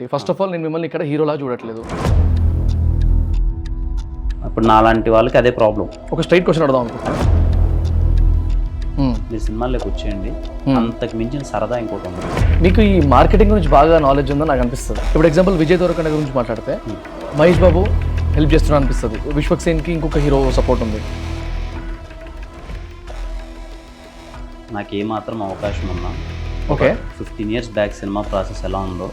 First of all నేను మిమ్మల్ని ఇక్కడ హీరోలా చూడట్లేదు. ఇప్పుడు నాలాంటి వాళ్ళకి అదే ప్రాబ్లం. ఒక స్ట్రైట్ క్వశ్చన్ అడదాం అనుకుంటున్నాను. మీరు సినిమాల్లోకి వచ్చేయండి, అంతకు మించిన సరదా ఇంకోటి ఉంది. మీకు ఈ మార్కెటింగ్ గురించి బాగా నాలెడ్జ్ ఉందని నాకు అనిపిస్తుంది. ఇప్పుడు ఎగ్జాంపుల్ విజయ్ దేవరకొండ గురించి మాట్లాడితే మహేష్ బాబు హెల్ప్ చేస్తున్నా అనిపిస్తుంది. విశ్వక్ సేన్కి ఇంకొక హీరో సపోర్ట్ ఉంది. నాకు ఏమాత్రం అవకాశం ఉన్నా okay 15 years back cinema process ఎలా ఉందో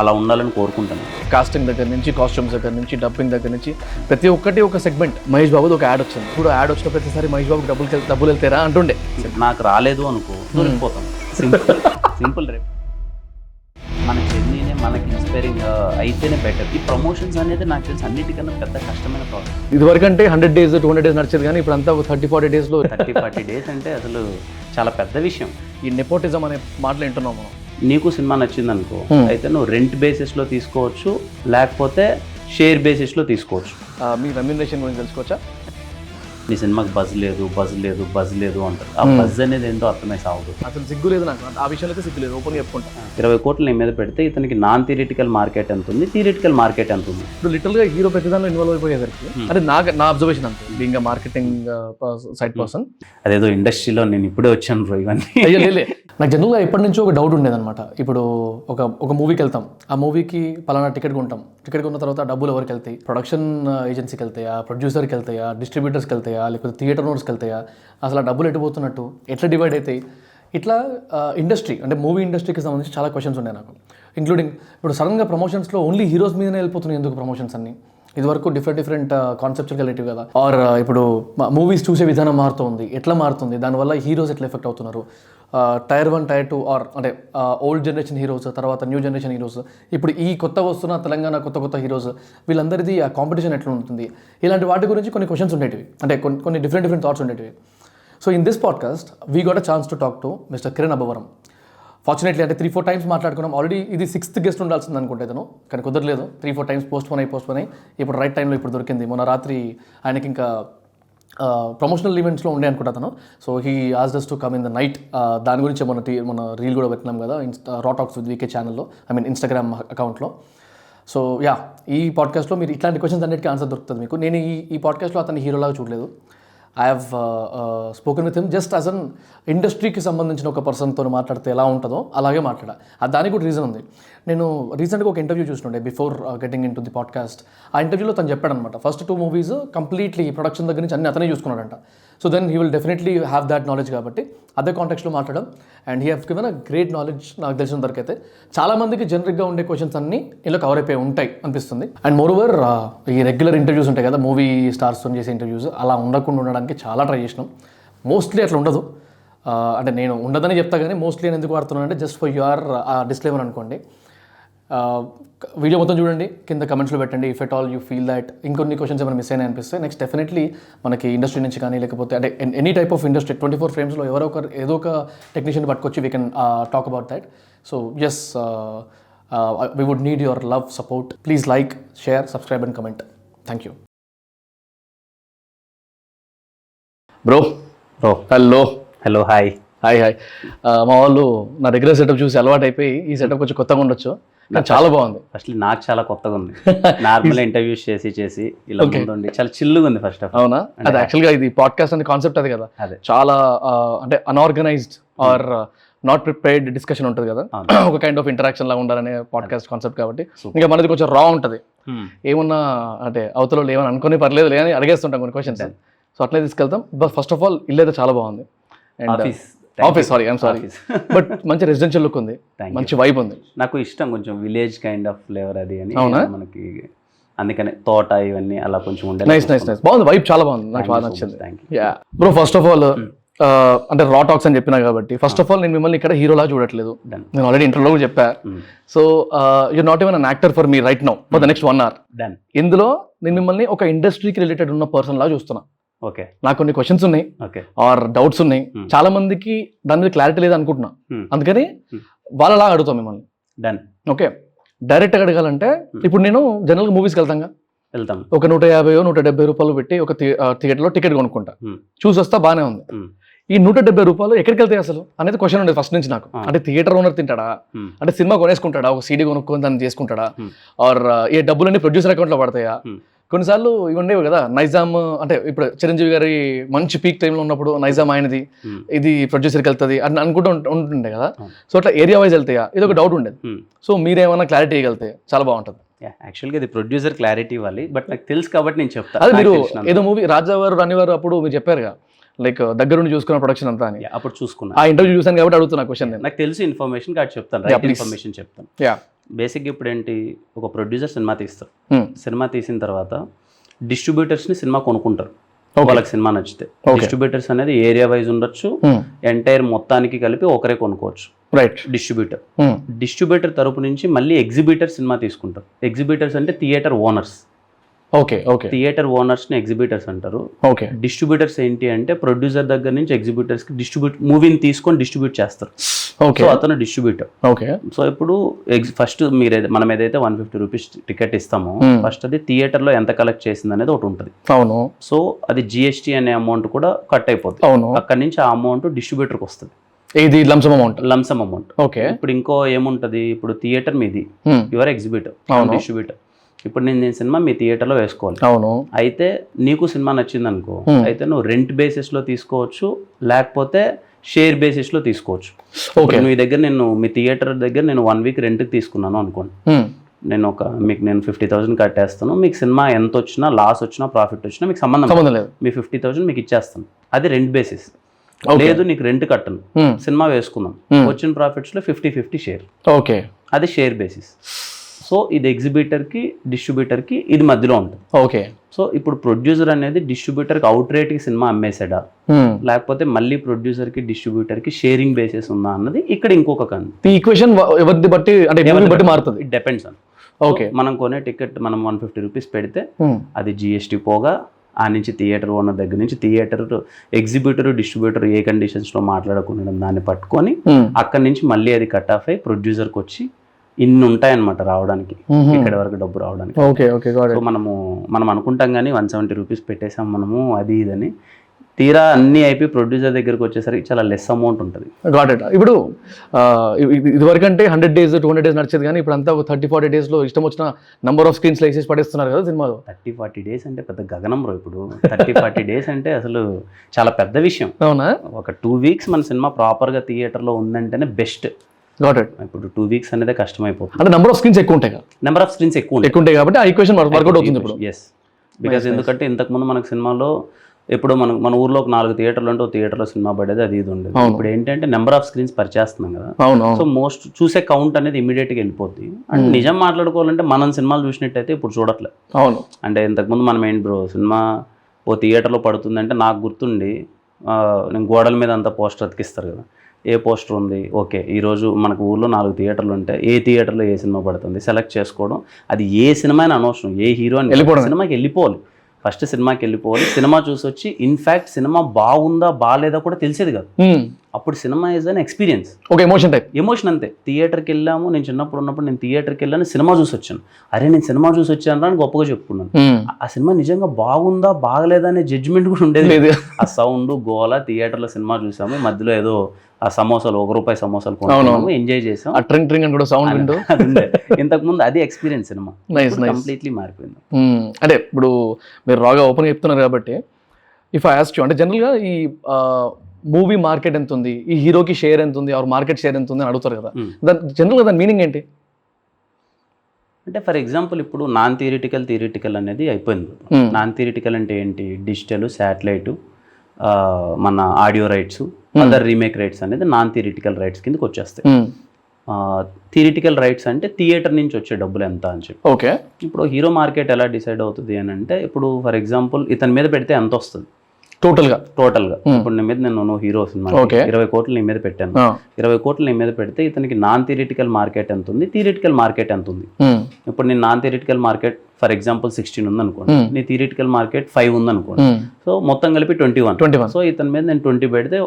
అలా ఉండాలని కోరుకుంటాను. కాస్టింగ్ దగ్గర నుంచి, కాస్ట్యూమ్స్ దగ్గర నుంచి, డబ్బింగ్ దగ్గర నుంచి ప్రతి ఒక్కటి ఒక సెగ్మెంట్. మహేష్ బాబుది ఒక యాడ్ వచ్చింది. ఇప్పుడు యాడ్ వచ్చిన ప్రతిసారి మహేష్ బాబుకి డబ్బులు వెళ్తారా అంటుండే. నాకు రాలేదు అనుకో దొరికిపోతాను. సింపుల్ రేపు మన జర్నీనే మనకి ఇన్స్పైరింగ్ అయితేనే బెటర్. ఈ ప్రమోషన్స్ అనేది నాకు తెలిసి అన్నిటికన్నా పెద్ద కష్టమైన ప్రాసెస్. ఇదివరకంటే 100 days 200 days నడిచేది, కానీ ఇప్పుడు అంతా 30-40 days 30-40 days అంటే అసలు చాలా పెద్ద విషయం. ఈ నెపోటిజం అనే మాటలు వింటున్నాం మనం. నీకు సినిమా నచ్చింది అనుకో, అయితే నువ్వు రెంట్ బేసిస్లో తీసుకోవచ్చు, లేకపోతే షేర్ బేసిస్లో తీసుకోవచ్చు. మీ రెమ్యునరేషన్ గురించి తెలుసుకోవచ్చా? నీ సినిమాకి బజ్ లేదు అంటారు. ఆ బజ్ అనేది ఏంటో అర్థమై సాగుతుంది. అసలు సిగ్గు లేదు నాకు, ఆ విషయంలో అయితే సిగ్గు లేదు, ఓపెన్ చెప్పుకుంటా. 20 కోట్లు నీ మీద పెడితే ఇతనికి నాన్ థియరిటికల్ మార్కెట్ ఎంత ఉంది, థియరిటికల్ మార్కెట్ ఎంత ఉంది. ఇప్పుడు లిటరల్గా హీరో ప్రతి దానిలో ఇన్వాల్వ్ అయిపోయేసరికి అంటే నా అబ్జర్వేషన్ అంతే, బీయింగ్ మార్కెటింగ్ సైడ్ పర్సన్. అదేదో ఇండస్ట్రీలో నేను ఇప్పుడే వచ్చాను బ్రో ఇవన్నీ. అయ్యో నాకు జనరల్గా ఎప్పటి నుంచో ఒక డౌట్ ఉండేదన్నమాట. ఇప్పుడు ఒక మూవీకి వెళ్తాం, ఆ మూవీకి పలానా టికెట్ కొంటాం. టికెట్ కొన్న తర్వాత డబ్బులు ఎవరికి వెళ్తాయి? ప్రొడక్షన్ ఏజెన్సీకి వెళ్తాయా, ప్రొడ్యూసర్కి వెళ్తాయా, డిస్ట్రిబ్యూటర్స్కి వెళ్తాయా, లేకపోతే థియేటర్ ఓనర్స్కి వెళ్తాయా? అసలు ఆ డబ్బులు ఎట్టిపోతున్నట్టు, ఎట్లా డివైడ్ అవుతాయి? ఇట్లా ఇండస్ట్రీ అంటే మూవీ ఇండస్ట్రీకి సంబంధించి చాలా క్వశ్చన్స్ ఉన్నాయి నాకు. ఇంక్లూడింగ్ ఇప్పుడు సడన్గా ప్రమోషన్స్లో ఓన్లీ హీరోస్ మీదనే వెళ్ళిపోతున్నాయి. ఎందుకు ప్రమోషన్స్ అన్ని? ఇదివరకు డిఫరెంట్ కాన్సెప్ట్కి రిలేటివ్ కదా. ఆర్ ఇప్పుడు మూవీస్ చూసే విధానం మారుతుంది, ఎట్లా మారుతుంది, దానివల్ల హీరోస్ ఎట్లా ఎఫెక్ట్ అవుతున్నారు? Tier 1 Tier 2 ఆర్ అంటే ఓల్డ్ జనరేషన్ హీరోస్, తర్వాత న్యూ జనరేషన్ హీరోస్, ఇప్పుడు ఈ కొత్త వస్తున్న తెలంగాణ కొత్త హీరోస్, వీళ్ళందరిది ఆ కాంపిటీషన్ ఎట్లా ఉంటుంది? ఇలాంటి వాటి గురించి కొన్ని క్వశ్చన్స్ ఉండేటివి, అంటే కొన్ని డిఫరెంట్ థాట్స్ ఉండేటివి. So in this podcast we got a chance to talk to mister Kiran Abbavaram. Fortunately అంటే 3-4 times మాట్లాడుకున్నాం. ఆల్రెడీ ఇది 6th guest ఉండాల్సింది అనుకుంటే ఇతను, కానీ కుదరలేదు. 3-4 times పోస్ట్ పోన్ అయ్యి ఇప్పుడు రైట్ టైంలో ఇప్పుడు దొరికింది. మొన్న రాత్రి ఆయనకి ఇంకా ప్రమోషనల్ ఈవెంట్స్లో ఉండే అనుకుంటాను. So he asked us to come in the night. దాని గురించి మన రీల్ కూడా పెట్టినాం కదా రా టాక్స్ విత్ వీకే ఛానల్లో, ఇన్స్టాగ్రామ్ అకౌంట్లో. సో ఈ పాడ్కాస్ట్లో మీరు ఇట్లాంటి క్వశ్చన్స్ అన్నిటికీ ఆన్సర్ దొరుకుతుంది మీకు. నేను ఈ పాడ్కాస్ట్లో అతన్ని హీరోలాగా చూడలేదు. I have spoken with him just as an ఇండస్ట్రీకి సంబంధించిన ఒక పర్సన్తో మాట్లాడితే ఎలా ఉంటుందో అలాగే మాట్లాడా. దానికి కూడా రీజన్ ఉంది. నేను రీసెంట్గా ఒక ఇంటర్వ్యూ చూస్తుండే before getting in to the podcast. ఆ ఇంటర్వ్యూలో తను చెప్పాడనమాట, ఫస్ట్ 2 movies కంప్లీట్లీ ప్రొడక్షన్ దగ్గర నుంచి అన్ని అతనే చూసుకున్నాడంట. So then he will definitely have that knowledge. కాబట్టి అదే కాంటెక్స్లో మాట్లాడడం and he have given a great knowledge. నాకు తెలిసిన వరకు అయితే చాలామందికి జనరిక్గా ఉండే క్వశ్చన్స్ అన్నీ ఇలా కవర్ అయిపోయి ఉంటాయి అనిపిస్తుంది. అండ్ మోర్ ఓవర్ ఈ రెగ్యులర్ ఇంటర్వ్యూస్ ఉంటాయి కదా, మూవీ స్టార్స్తో చేసే ఇంటర్వ్యూస్, అలా ఉండకుండా ఉండడానికి చాలా ట్రై చేసినాం. మోస్ట్లీ అట్లా ఉండదు, అంటే నేను ఉండదని చెప్తా, కానీ మోస్ట్లీ నేను ఎందుకు వాడుతున్నాను అంటే జస్ట్ ఫర్ యువర్ డిస్క్లైమర్ అనుకోండి. వీడియో మొత్తం చూడండి, కింద కమెంట్స్లో పెట్టండి. If at all you feel that ఇంకొన్ని క్వశ్చన్స్ ఏమైనా మిస్ అయినా అనిపిస్తే నెక్స్ట్ డెఫినెట్లీ మనకి ఇండస్ట్రీ నుంచి కానీ, లేకపోతే అంటే any type of industry 24 frames ఏదో ఒక టెక్నీషియన్ పట్టుకొచ్చి we can talk about that. So yes, we would need your love, support. Please like, share, subscribe and comment. Thank you bro. Hello hi. మా వాళ్ళు నా రెగ్యులర్ సెటప్ చూసి అలవాటు అయిపోయి ఈ సెటప్ కొంచెం కొత్తగా ఉండొచ్చు, కానీ చాలా బాగుంది. ఫస్ట్ నాకు చాలా కొత్తగా ఉంది. నార్మల్ ఇంటర్వ్యూస్ చేసి ఇలా ఉందండి, చాలా చిల్లుగా ఉంది ఫస్ట్ ఆఫ్. అవునా? అది యాక్చువల్గా ఇది పాడ్కాస్ట్ అనే కాన్సెప్ట్ అది కదా, చాలా అంటే unorganized or not prepared discussion ఉంటుంది కదా, ఒక కైండ్ ఆఫ్ ఇంటరాక్షన్ లాగా ఉండాలనే పాడ్కాస్ట్ కాన్సెప్ట్. కాబట్టి ఇంకా మనది కొంచెం రా ఉంటుంది, ఏమన్నా అంటే అవతల ఏమన్నా అనుకునే పర్లేదు లేదని అడిగేస్తుంటాం కొన్ని క్వశ్చన్స్. సో అట్లే తీసుకెళ్తాం. బట్ ఫస్ట్ ఆఫ్ ఆల్ ఇల్లు అయితే చాలా బాగుంది. ఆఫీస్ సారీ బట్ మంచి రెసిడెన్షియల్ లుక్ ఉంది, మంచి వైబ్ ఉంది. నాకు ఇష్టం కొంచెం విలేజ్ కైండ్ ఆఫ్ ఫ్లేవర్ అది అని. అవునా? మనకి అందుకనే తోట ఇవన్నీ అలా కొంచెం ఉండే. నైస్ బాగుంది, వైబ్ చాలా బాగుంది, నాకు బాగా నచ్చింది. బ్రో ఫస్ట్ ఆఫ్ ఆల్ అంటే రా టాక్స్ అని చెప్పినా కాబట్టి ఫస్ట్ ఆఫ్ ఆల్ నేను మిమ్మల్ని ఇక్కడ హీరోలా చూడట్లేదు. నేను ఆల్రెడీ ఇంటర్వ్యూలో కూడా చెప్పా. So you're not even an actor for me right now for the next 1 hour. ఇందులో నేను మిమ్మల్ని ఒక ఇండస్ట్రీకి రిలేటెడ్ ఉన్న పర్సన్ లాగా చూస్తున్నా. ఓకే, నాకు కొన్ని క్వశ్చన్స్ ఉన్నాయి ఆర్ డౌట్స్ ఉన్నాయి. చాలా మందికి దాని మీద క్లారిటీ లేదు అనుకుంటున్నా, అందుకని వాళ్ళలా అడుగుతాం మిమ్మల్ని. ఓకే, డైరెక్ట్గా అడగాలంటే ఇప్పుడు నేను జనరల్గా మూవీస్కి వెళ్తాం, ఒక 150-170 రూపాయలు పెట్టి ఒక థియేటర్లో టికెట్ కొనుక్కుంటా, చూసి వస్తా బాగానే ఉంది. ఈ 170 రూపాయలు ఎక్కడికి వెళ్తాయి అసలు అనేది క్వశ్చన్ ఉండేది ఫస్ట్ నుంచి నాకు. అంటే థియేటర్ ఓనర్ తింటాడా, అంటే సినిమా కొనేసుకుంటాడా, ఒక సీడీ కొనుక్కొని దాన్ని చేసుకుంటాడా, ఆర్ ఈ డబ్బులన్నీ ప్రొడ్యూసర్ అకౌంట్లో పడతాయా? కొన్నిసార్లు ఇవి ఉండేవి కదా, నైజామ్ అంటే ఇప్పుడు చిరంజీవి గారి మంచి పీక్ టైంలో ఉన్నప్పుడు నైజామ్ ఆయనది, ఇది ప్రొడ్యూసర్కి వెళ్తుంది అని అనుకుంటూ ఉంటుండే కదా. సో అట్లా ఏరియా వైజ్ వెళ్తాయా, ఇది ఒక డౌట్ ఉండేది. సో మీరేమైనా క్లారిటీ ఇవ్వగలితే చాలా బాగుంటుంది. యాక్చువల్గా ఇది ప్రొడ్యూసర్ క్లారిటీ ఇవ్వాలి, బట్ నాకు తెలుసు కాబట్టి నేను చెప్తాను. అదే మీరు ఏదో మూవీ రాజావారు రానివారు అప్పుడు మీరు చెప్పారుగా, లైక్ దగ్గరుండి చూసుకున్న ప్రొడక్షన్ అంతా అని. అప్పుడు చూసుకున్నా, ఆ ఇంటర్వ్యూ చూసాను కాబట్టి అడుగుతున్నా క్వశ్చన్. నాకు తెలిసి ఇన్ఫర్మేషన్ కాదు చెప్తాను, రైట్ ఇన్ఫర్మేషన్ చెప్తాను. బేసిక్గా ఇప్పుడు ఏంటి, ఒక ప్రొడ్యూసర్ సినిమా తీస్తారు, సినిమా తీసిన తర్వాత డిస్ట్రిబ్యూటర్స్ని సినిమా కొనుక్కుంటారు వాళ్ళకి సినిమా నచ్చితే. డిస్ట్రిబ్యూటర్స్ అనేది ఏరియా వైజ్ ఉండొచ్చు, ఎంటైర్ మొత్తానికి కలిపి ఒకరే కొనుక్కోవచ్చు. రైట్. డిస్ట్రిబ్యూటర్ తరపు నుంచి మళ్ళీ ఎగ్జిబిటర్ సినిమా తీసుకుంటారు. ఎగ్జిబిటర్స్ అంటే థియేటర్ ఓనర్స్. థియేటర్ ఓనర్స్ని ఎగ్జిబిటర్స్ అంటారు. డిస్ట్రిబ్యూటర్స్ ఏంటి అంటే ప్రొడ్యూసర్ దగ్గర నుంచి ఎగ్జిబిటర్స్కి మూవీని తీసుకొని డిస్ట్రిబ్యూట్ చేస్తారు. సో అతను డిస్ట్రిబ్యూటర్. సో ఇప్పుడు ఫస్ట్ మనం ఏదైతే 150 రూపీస్ టికెట్ ఇస్తామో, ఫస్ట్ అది థియేటర్లో ఎంత కలెక్ట్ చేసింది అనేది ఒకటి ఉంటుంది. అవును. సో అది జిఎస్టీ అనే అమౌంట్ కూడా కట్ అయిపోతుంది. అవును. అక్కడ నుంచి ఆ అమౌంట్ డిస్ట్రిబ్యూటర్కి వస్తుంది. ఇది లంసమ్ అమౌంట్. ఓకే. ఇప్పుడు ఇంకో ఏముంటది, ఇప్పుడు థియేటర్ మీది, యువర్ ఎగ్జిబిటర్, డిస్ట్రిబ్యూటర్. ఇప్పుడు నేను సినిమా మీ థియేటర్లో వేసుకోవాలి. అవును. అయితే నీకు సినిమా నచ్చింది అనుకో, అయితే నువ్వు రెంట్ బేసిస్లో తీసుకోవచ్చు, లేకపోతే షేర్ బేసిస్లో తీసుకోవచ్చు. నువ్వు ఈ దగ్గర మీ థియేటర్ దగ్గర నేను 1 వీక్ రెంట్కి తీసుకున్నాను అనుకోండి, మీకు నేను 50,000 కట్టేస్తాను, మీకు సినిమా ఎంత వచ్చినా, లాస్ వచ్చినా, ప్రాఫిట్ వచ్చినా మీకు సంబంధం లేదు, మీ 50,000 మీకు ఇచ్చేస్తాను. అది రెంట్ బేసిస్. లేదు నీకు రెంట్ కట్టను, సినిమా వేసుకుందాం, వచ్చిన ప్రాఫిట్స్ లో 50-50 షేర్. ఓకే. అది షేర్ బేసిస్. సో ఇది ఎగ్జిబిటర్కి డిస్ట్రిబ్యూటర్కి ఇది మధ్యలో ఉంటుంది. ఓకే. సో ఇప్పుడు ప్రొడ్యూసర్ అనేది డిస్ట్రిబ్యూటర్కి అవుట్ రేట్కి సినిమా అమ్మేసాడా, లేకపోతే మళ్ళీ ప్రొడ్యూసర్కి డిస్ట్రిబ్యూటర్కి షేరింగ్ బేసిస్ ఉందా అన్నది ఇక్కడ ఇంకొక కన్ను. ఈ ఈక్వేషన్ ఎవరిని బట్టి అంటే మారుతుంది, ఇట్ డిపెండ్స్ ఆన్. ఓకే. మనం కొనే టికెట్ మనం 150 రూపీస్ పెడితే అది జిఎస్టీ పోగా ఆ నుంచి థియేటర్ ఓనర్ దగ్గర నుంచి థియేటర్ ఎగ్జిబ్యూటర్ డిస్ట్రిబ్యూటర్ ఏ కండిషన్స్లో మాట్లాడుకునే దాన్ని పట్టుకొని అక్కడి నుంచి మళ్ళీ అది కట్ ఆఫ్ అయ్యి ప్రొడ్యూసర్కి వచ్చి ఇన్ని ఉంటాయన్నమాట రావడానికి, ఇక్కడ వరకు డబ్బు రావడానికి. సో మనం అనుకుంటాం కానీ 170 రూపీస్ పెట్టేసాం మనము అది ఇదని, తీరా అన్ని అయిపోయి ప్రొడ్యూసర్ దగ్గరకు వచ్చేసరికి చాలా లెస్ అమౌంట్ ఉంటుంది. Got it. ఇప్పుడు ఇదివరకు అంటే 100 days 200 days నడిచేది, కానీ ఇప్పుడు అంతా ఒక 30-40 daysలో ఇష్టం వచ్చిన నంబర్ ఆఫ్ స్క్రీన్స్ వేసేసి పడేస్తున్నారు కదా సినిమాలో. 30-40 days అంటే పెద్ద గగనం బ్రో. ఇప్పుడు 30-40 days అంటే అసలు చాలా పెద్ద విషయం. అవునా? ఒక 2 weeks మన సినిమా ప్రాపర్గా థియేటర్లో ఉందంటేనే బెస్ట్. ఇప్పుడు 2 weeks అనేది కష్టమైపోతుంది. అంటే నెంబర్ ఆఫ్ స్క్రీన్స్ ఎక్కువ ఉంటాయి, నెంబర్ ఆఫ్ స్క్రీన్స్ ఎక్కువ ఉంటాయి కాబట్టి ఆ ఈక్వేషన్ వర్కౌట్ అవుతుంది ఇప్పుడు. ఎస్, బికాస్ ఎందుకంటే ఇంతకుముందు మనకు సినిమాలో ఇప్పుడు మన ఊర్లో ఒక 4 థియేటర్లు అంటే ఒక థియేటర్లో సినిమా పడేది, అది ఇది ఉండేది. ఇప్పుడు ఏంటంటే నెంబర్ ఆఫ్ స్క్రీన్స్ పరిచేస్తున్నాం కదా, సో మోస్ట్ చూసే కౌంట్ అనేది ఇమీడియట్గా వెళ్ళిపోద్ది. అండ్ నిజం మాట్లాడుకోవాలంటే మనం సినిమాలు చూసినట్టయితే ఇప్పుడు చూడట్లేదు. అవును. అంటే ఇంతకుముందు మనం ఏంటి బ్రో, సినిమా ఓ థియేటర్లో పడుతుందంటే నాకు గుర్తుండి నేను గోడల మీద అంతా పోస్టర్ అతికిస్తారు కదా, ఏ పోస్టర్ ఉంది, ఓకే ఈరోజు మనకు ఊర్లో 4 థియేటర్లు ఉంటాయి, ఏ థియేటర్లో ఏ సినిమా పడుతుంది సెలెక్ట్ చేసుకోవడం. అది ఏ సినిమా అని అనవసరం, ఏ హీరో అని సినిమాకి వెళ్ళిపోవాలి, ఫస్ట్ సినిమాకి వెళ్ళిపోవాలి, సినిమా చూసి వచ్చి ఇన్ఫ్యాక్ట్ సినిమా బాగుందా బాగాలేదా కూడా తెలిసేది కాదు. అప్పుడు సినిమా ఈజ్ అన్ ఎక్స్పీరియన్స్, ఒక ఎమోషన్ అంతే. థియేటర్కి వెళ్ళాము, నేను చిన్నప్పుడు ఉన్నప్పుడు నేను థియేటర్కి వెళ్ళాను, సినిమా చూసి వచ్చాను, అరే నేను సినిమా చూసి వచ్చాను అని గొప్పగా చెప్పుకున్నాను. ఆ సినిమా నిజంగా బాగుందా బాగలేదా అనే జడ్జిమెంట్ కూడా ఉండేది లేదు. ఆ సౌండ్ గోల, థియేటర్లో సినిమా చూసాము, మధ్యలో ఏదో ఆ సమోసాలు ₹1 సమోసాలు కొనుక్కున్నాము, ఎంజాయ్ చేసాం, ఇంతకు ముందు అది ఎక్స్పీరియన్స్. సినిమా కంప్లీట్లీ మారిపోయింది. అంటే ఇప్పుడు మీరు రాగా ఓపెన్ చెప్తున్నారు కాబట్టి ఇఫ్ ఐ ఆస్క్ యు, అంటే జనరల్గా ఈ మూవీ మార్కెట్ ఎంత ఉంది, ఈ హీరోకి షేర్ ఎంత ఉంది, ఆర్ మార్కెట్ షేర్ ఎంత ఉంది అని అడుగుతారు కదా, జనరల్గా దాని మీనింగ్ ఏంటి? అంటే ఫర్ ఎగ్జాంపుల్ ఇప్పుడు నాన్ థియరిటికల్ అనేది అయిపోయింది. నాన్ థియరిటికల్ అంటే ఏంటి, డిజిటల్, శాటిలైట్, మన audio rights, other remake rights అనేది నాన్ థియరిటికల్ రైట్స్ కిందకి వచ్చేస్తాయి. థియరిటికల్ రైట్స్ అంటే థియేటర్ నుంచి వచ్చే డబ్బులు ఎంత అని చెప్పి. ఓకే. ఇప్పుడు హీరో మార్కెట్ ఎలా డిసైడ్ అవుతుంది అని అంటే, ఇప్పుడు ఫర్ ఎగ్జాంపుల్ ఇతని మీద పెడితే ఎంత వస్తుంది టోటల్గా. ఇప్పుడు నేను హీరో సినిమా 20 కోట్లు నీ మీద పెట్టాను, 20 కోట్లు నీ మీద పెడితే ఇతనికి నాన్ థియరిటికల్ మార్కెట్ ఎంత ఉంది, థియరిటికల్ మార్కెట్ ఎంత ఉంది. ఇప్పుడు నేను non theoretical market for example 16 ఉంది అనుకోండి, నీ థియరిటికల్ మార్కెట్ 5 ఉంది అనుకోండి, సో మొత్తం కలిపి 21. సో ఇతని మీద నేను 20 పెడితే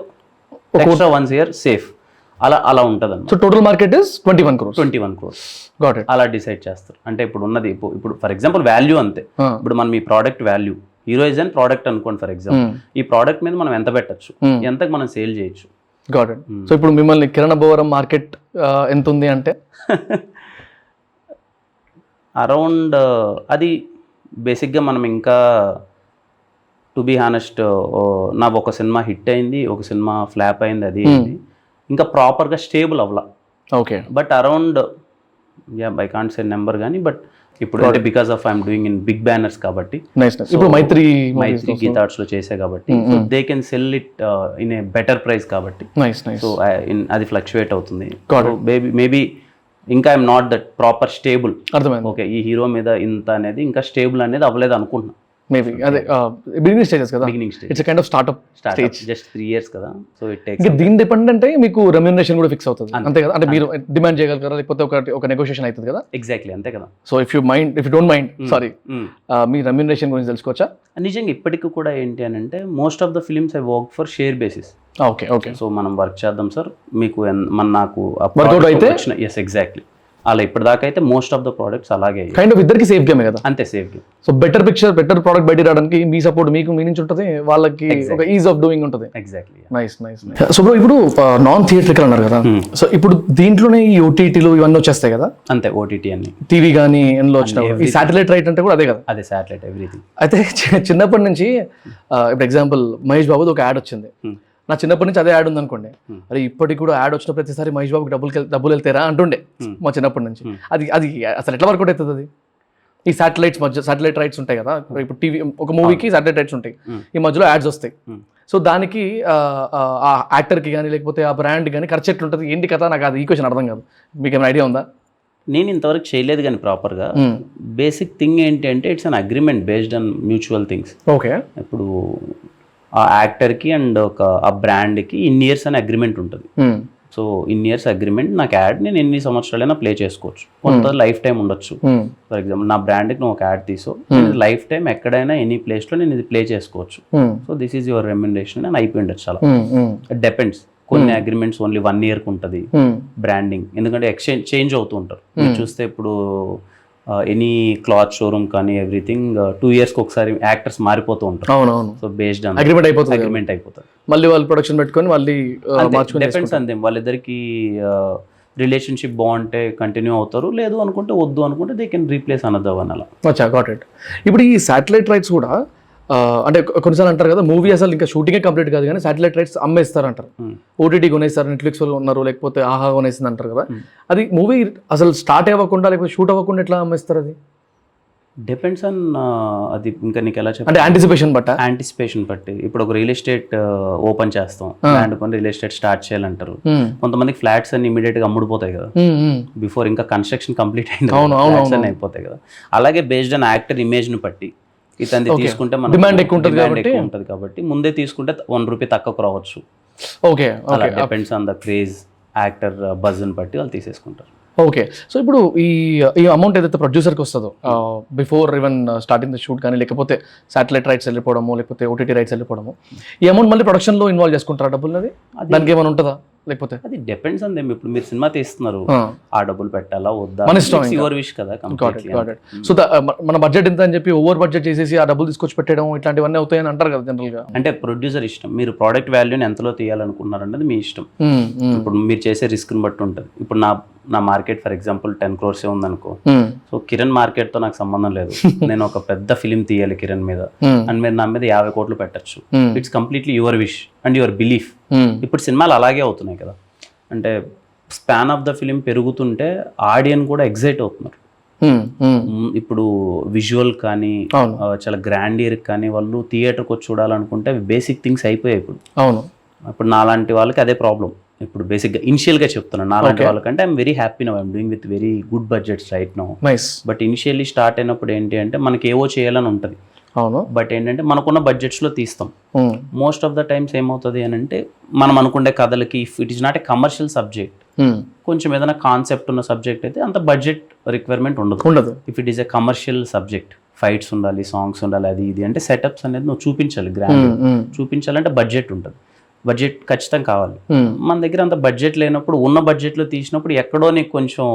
ఎక్స్ట్రా 1 year సేఫ్, అలా ఉంటుంది అన్నమాట. So total market is 21 crores. Got it. అలా డిసైడ్ చేస్తారు. అంటే ఇప్పుడు ఉన్నది ఇప్పుడు ఫర్ ఎగ్జాంపుల్ వాల్యూ అంతే. ఇప్పుడు మనం ఈ ప్రోడక్ట్ వాల్యూ హీరోయిజం ప్రోడక్ట్ అనుకోండి ఫర్ ఎగ్జాంపుల్, ఈ ప్రోడక్ట్ మీద మనం ఎంత పెట్టచ్చు, ఎంతకు మనం సేల్ చేయొచ్చు. Got it. సో ఇప్పుడు మిమ్మల్ని కిరణ్ అబ్బవరం మార్కెట్ ఎంత ఉంది అంటే అరౌండ్ అది బేసిక్గా మనం ఇంకా టు బీ హానెస్ట్ నా ఒక సినిమా హిట్ అయింది, ఒక సినిమా ఫ్లాప్ అయింది, అది అయింది, ఇంకా ప్రాపర్గా స్టేబుల్ అవ్వాల. Okay. But around I can't say number కానీ, బట్ ఇప్పుడు అంటే because of I'm doing in big banners కాబట్టి, ఇప్పుడు మైత్రి గీతా ఆర్ట్స్లో చేసే కాబట్టి they can sell it in a better price కాబట్టి, సో అది ఫ్లక్చువేట్ అవుతుంది. మేబీ ఇంకా I'm not that proper stable. అర్థమైంది. ఓకే, ఈ హీరో మీద ఇంత అనేది ఇంకా స్టేబుల్ అనేది అవ్వలేదు అనుకుంటున్నా. మేబీ అదే బిగినింగ్ స్టేజెస్ కదా, beginning stage, it's kind of startup stage, just 3 years కదా. సో ఇట్ టేక్స్ ఇంకా దీని డిపెండ్ అంటే మీకు రెమ్యూనరేషన్ కూడా ఫిక్స్ అవుతుంది అంతే కదా, అంటే మీరు డిమాండ్ చేయగలరా లేకపోతే ఒక నెగోషియేషన్ అవుతుంది కదా. ఎగ్జాక్ట్లీ అంతే కదా. So if you don't mind sorry me remuneration గురించి తెలుసుకోవచ్చా? నిజంగా ఇప్పటికి కూడా ఏంటి అని అంటే most of the films I work for share basis. Okay okay. So మనం వర్క్ చేద్దాం సార్, మీకు నాకు వర్కౌట్ అయితే ఎస్ ఎగ్జాక్ట్లీ అలా ఇప్పటిదాకా అయితే మోస్ట్ ఆఫ్ ద ప్రోడక్ట్స్ అలాగే కైండ్ ఆఫ్ ఇద్దరికి సేఫ్ గేమే కదా. అంతే safe game. So better picture better product బయట రావడానికి మీ సపోర్ట్ మీకు మీ నుంచి ఉంటుంది, వాళ్ళకి ఒక ఈజ్ ఆఫ్ డూయింగ్ ఉంటుంది. ఎగ్జాక్ట్లీ. Nice nice. సో ఇప్పుడు నాన్ థియేట్రికల్ అన్నారు కదా, సో ఇప్పుడు దీంట్లోనే ఈ ఓటీటీలు ఇవన్నీ వచ్చేస్తాయి కదా. అంతే, ఓటీటీ అన్ని టీవీ కానీ ఎందులో వచ్చిన ఈ శాటిలైట్ రైట్ అంటే కూడా అదే కదా. అదే శాటిలైట్ ఎవ్రీథింగ్. అయితే చిన్నప్పటి నుంచి ఇప్పుడు ఎగ్జాంపుల్ మహేష్ బాబుది ఒక యాడ్ వచ్చింది, నా చిన్నప్పటి నుంచి అదే యాడ్ ఉంది అనుకోండి, అరే ఇప్పటికి కూడా యాడ్ వచ్చిన ప్రతిసారి మహేష్ బాబుకి డబ్బులు వెళ్తారా అంటుండే మా చిన్నప్పటి నుంచి. అది అసలు ఎట్లా వర్కౌట్ అవుతుంది అది? ఈ శాటిలైట్ రైట్స్ ఉంటాయి కదా, ఇప్పుడు టీవీ ఒక మూవీకి శాటిలైట్ రైట్స్ ఉంటాయి, ఈ మధ్యలో యాడ్స్ వస్తాయి. సో దానికి ఆ యాక్టర్కి కానీ లేకపోతే ఆ బ్రాండ్ కానీ ఖర్చు ఎట్లుంటుంది, ఏంటి కదా, నాకు అది ఈ క్వశ్చన్ అర్థం కాదు. మీకు ఏమైనా ఐడియా ఉందా? నేను ఇంతవరకు చేయలేదు కానీ ప్రాపర్గా. బేసిక్ థింగ్ ఏంటి అంటే it's an agreement based on mutual things. Okay. ఇప్పుడు ఆ యాక్టర్కి అండ్ ఆ బ్రాండ్కి ఇన్ని ఇయర్స్ అనే అగ్రిమెంట్ ఉంటుంది. సో ఇన్ని ఇయర్స్ అగ్రిమెంట్, నాకు యాడ్ నేను ఎన్ని సంవత్సరాలైనా ప్లే చేసుకోవచ్చు, కొంత లైఫ్ టైం ఉండొచ్చు. ఫర్ ఎగ్జాంపుల్ నా బ్రాండ్కి నువ్వు ఒక యాడ్ తీసో, లైఫ్ టైం ఎక్కడైనా ఎనీ ప్లేస్లో నేను ఇది ప్లే చేసుకోవచ్చు. So this is your remuneration అని అయిపోయి ఉండొచ్చు. చాలా డిపెండ్స్. కొన్ని అగ్రిమెంట్స్ ఓన్లీ 1 year ఉంటుంది బ్రాండింగ్, ఎందుకంటే చేంజ్ అవుతూ ఉంటారు. మీరు చూస్తే ఇప్పుడు ఎనీ క్లాత్ షోరూమ్ కానీ ఎవ్రీథింగ్ 2 years ఒకసారి యాక్టర్స్ మారిపోతూ ఉంటారు. అవునవును. సో బేస్డ్ ఆన్ అగ్రిమెంట్ అయిపోతుంది, మళ్ళీ వాళ్ళు ప్రొడక్షన్ పెట్టుకొని మళ్ళీ డిపెండ్స్ అంతే. వాళ్ళిద్దరికి రిలేషన్షిప్ బాగుంటే కంటిన్యూ అవుతారు, లేదు అనుకుంటే వద్దు అనుకుంటే they can replace another one అలా. అచ్చా, గాట్ ఇట్. ఇప్పుడు ఈ శాటిలైట్ రైట్స్ కూడా అంటే కొన్నిసార్లు అంటారు కదా, మూవీ అసలు ఇంకా షూటింగే కంప్లీట్ కాదు కానీ శాటిలైట్ రైట్స్ అమ్మేస్తారు అంటారు, ఓటీటీ కొనేస్తారు, నెట్ఫ్లిక్స్ వాళ్ళు ఉన్నారు, లేకపోతే ఆహా కొనేసింది అంటారు కదా. అది మూవీ అసలు స్టార్ట్ అవ్వకుండా లేకపోతే షూట్ అవ్వకుండా ఎట్లా అమ్మేస్తారు? అది డిపెండ్స్ ఆన్ అది ఇంకా నీకు ఎలా చెప్పాలి అంటే యాంటిసిపేషన్ బట్టి. ఇప్పుడు ఒక రియల్ ఎస్టేట్ ఓపెన్ చేస్తాం, ల్యాండ్ కొని రియల్ ఎస్టేట్ స్టార్ట్ చేయాలంటారు. కొంతమందికి ఫ్లాట్స్ అన్ని ఇమీడియట్ గా అమ్ముడుపోతాయి కదా, బిఫోర్ ఇంకా కన్స్ట్రక్షన్ కంప్లీట్ అయింది ఫ్లాట్స్ అన్ని అయిపోతాయి కదా. అలాగే బేస్డ్ ఆన్ యాక్టర్ ఇమేజ్ ని బట్టి ఇతన్ని తీసుకుంటే మనకి డిమాండ్ ఎక్కువ ఉంటుంది కాబట్టి ముందే తీసుకుంటే 1 రూపీ తక్కువ రావచ్చు. ఓకే, అలా depends on the craze, actor buzz ని బట్టి వాళ్ళు తీసేసుకుంటారు. ఓకే. సో ఇప్పుడు ఈ అమౌంట్ ఏదైతే ప్రొడ్యూసర్కి వస్తుందో before even starting the shoot కానీ లేకపోతే శాటిలైట్ రైట్స్ వెళ్ళిపోవడము లేకపోతే ఓటీటీ రైట్స్ వెళ్ళిపోవడము, ఈ అమౌంట్ మళ్ళీ ప్రొడక్షన్లో ఇన్వాల్వ్ చేసుకుంటారా డబ్బులు? అది దానికి ఏమైనా ఉంటుందా లేకపోతే? అది డిపెండ్స్ ఆన్ దెమ్. ఇప్పుడు మీరు సినిమా తీస్తున్నారు, ఆ డబ్బులు పెట్టాలా వద్దా మన ఇష్టం, యువర్ విష్ కదా. సో మన బడ్జెట్ ఎంత అని చెప్పి ఓవర్ బడ్జెట్ చేసేసి ఆ డబ్బులు తీసుకొచ్చి పెట్టడం ఇట్లాంటివన్నీ అవుతాయని అంటారు కదా జనరల్గా. అంటే ప్రొడ్యూసర్ ఇష్టం, మీరు ప్రోడక్ట్ వాల్యూని ఎంతలో తీయాలనుకుంటున్నారు అనేది మీ ఇష్టం. ఇప్పుడు మీరు చేసే రిస్క్ని బట్టి ఉంటుంది. ఇప్పుడు నా మార్కెట్ ఫర్ ఎగ్జాంపుల్ 10 crores ఉందనుకో, సో కిరణ్ మార్కెట్ తో నాకు సంబంధం లేదు, నేను ఒక పెద్ద ఫిలిం తీయాలి కిరణ్ మీద అండ్ మీరు నా మీద 50 కోట్లు పెట్టచ్చు. It's completely your wish and your belief. ఇప్పుడు సినిమాలు అలాగే అవుతున్నాయి కదా, అంటే స్పాన్ ఆఫ్ ద ఫిలిం పెరుగుతుంటే ఆడియన్స్ కూడా ఎగ్జైట్ అవుతున్నారు. ఇప్పుడు విజువల్ కానీ చాలా గ్రాండియర్ కానీ వాళ్ళు థియేటర్కి వచ్చి చూడాలనుకుంటే బేసిక్ థింగ్స్ అయిపోయాయి. ఇప్పుడు నాలాంటి వాళ్ళకి అదే ప్రాబ్లం. ఇప్పుడు బేసిక్గా ఇనిషియల్గా చెప్తున్నాను, నాలాంటి వాళ్ళకంటే I'm very happy now, I'm doing with very good budgets right now. But initially start అయినప్పుడు ఏంటి అంటే మనకి ఏవో చేయాలని ఉంటుంది, బట్ ఏంటంటే మనకున్న బడ్జెట్స్లో తీస్తాం. మోస్ట్ ఆఫ్ ద టైమ్స్ ఏమవుతుంది అని అంటే మనం అనుకునే కథలకి if it is not a commercial subject, కొంచెం ఏదైనా కాన్సెప్ట్ ఉన్న సబ్జెక్ట్ అయితే అంత బడ్జెట్ రిక్వైర్మెంట్ ఉండదు. If it is a commercial subject, fights ఉండాలి, సాంగ్స్ ఉండాలి, అది ఇది అంటే సెటప్స్ అనేది నువ్వు చూపించాలి, గ్రాండ్ చూపించాలంటే బడ్జెట్ ఉంటుంది, బడ్జెట్ ఖచ్చితంగా కావాలి. మన దగ్గర అంత బడ్జెట్ లేనప్పుడు ఉన్న బడ్జెట్లో తీసినప్పుడు ఎక్కడో నీకు కొంచెం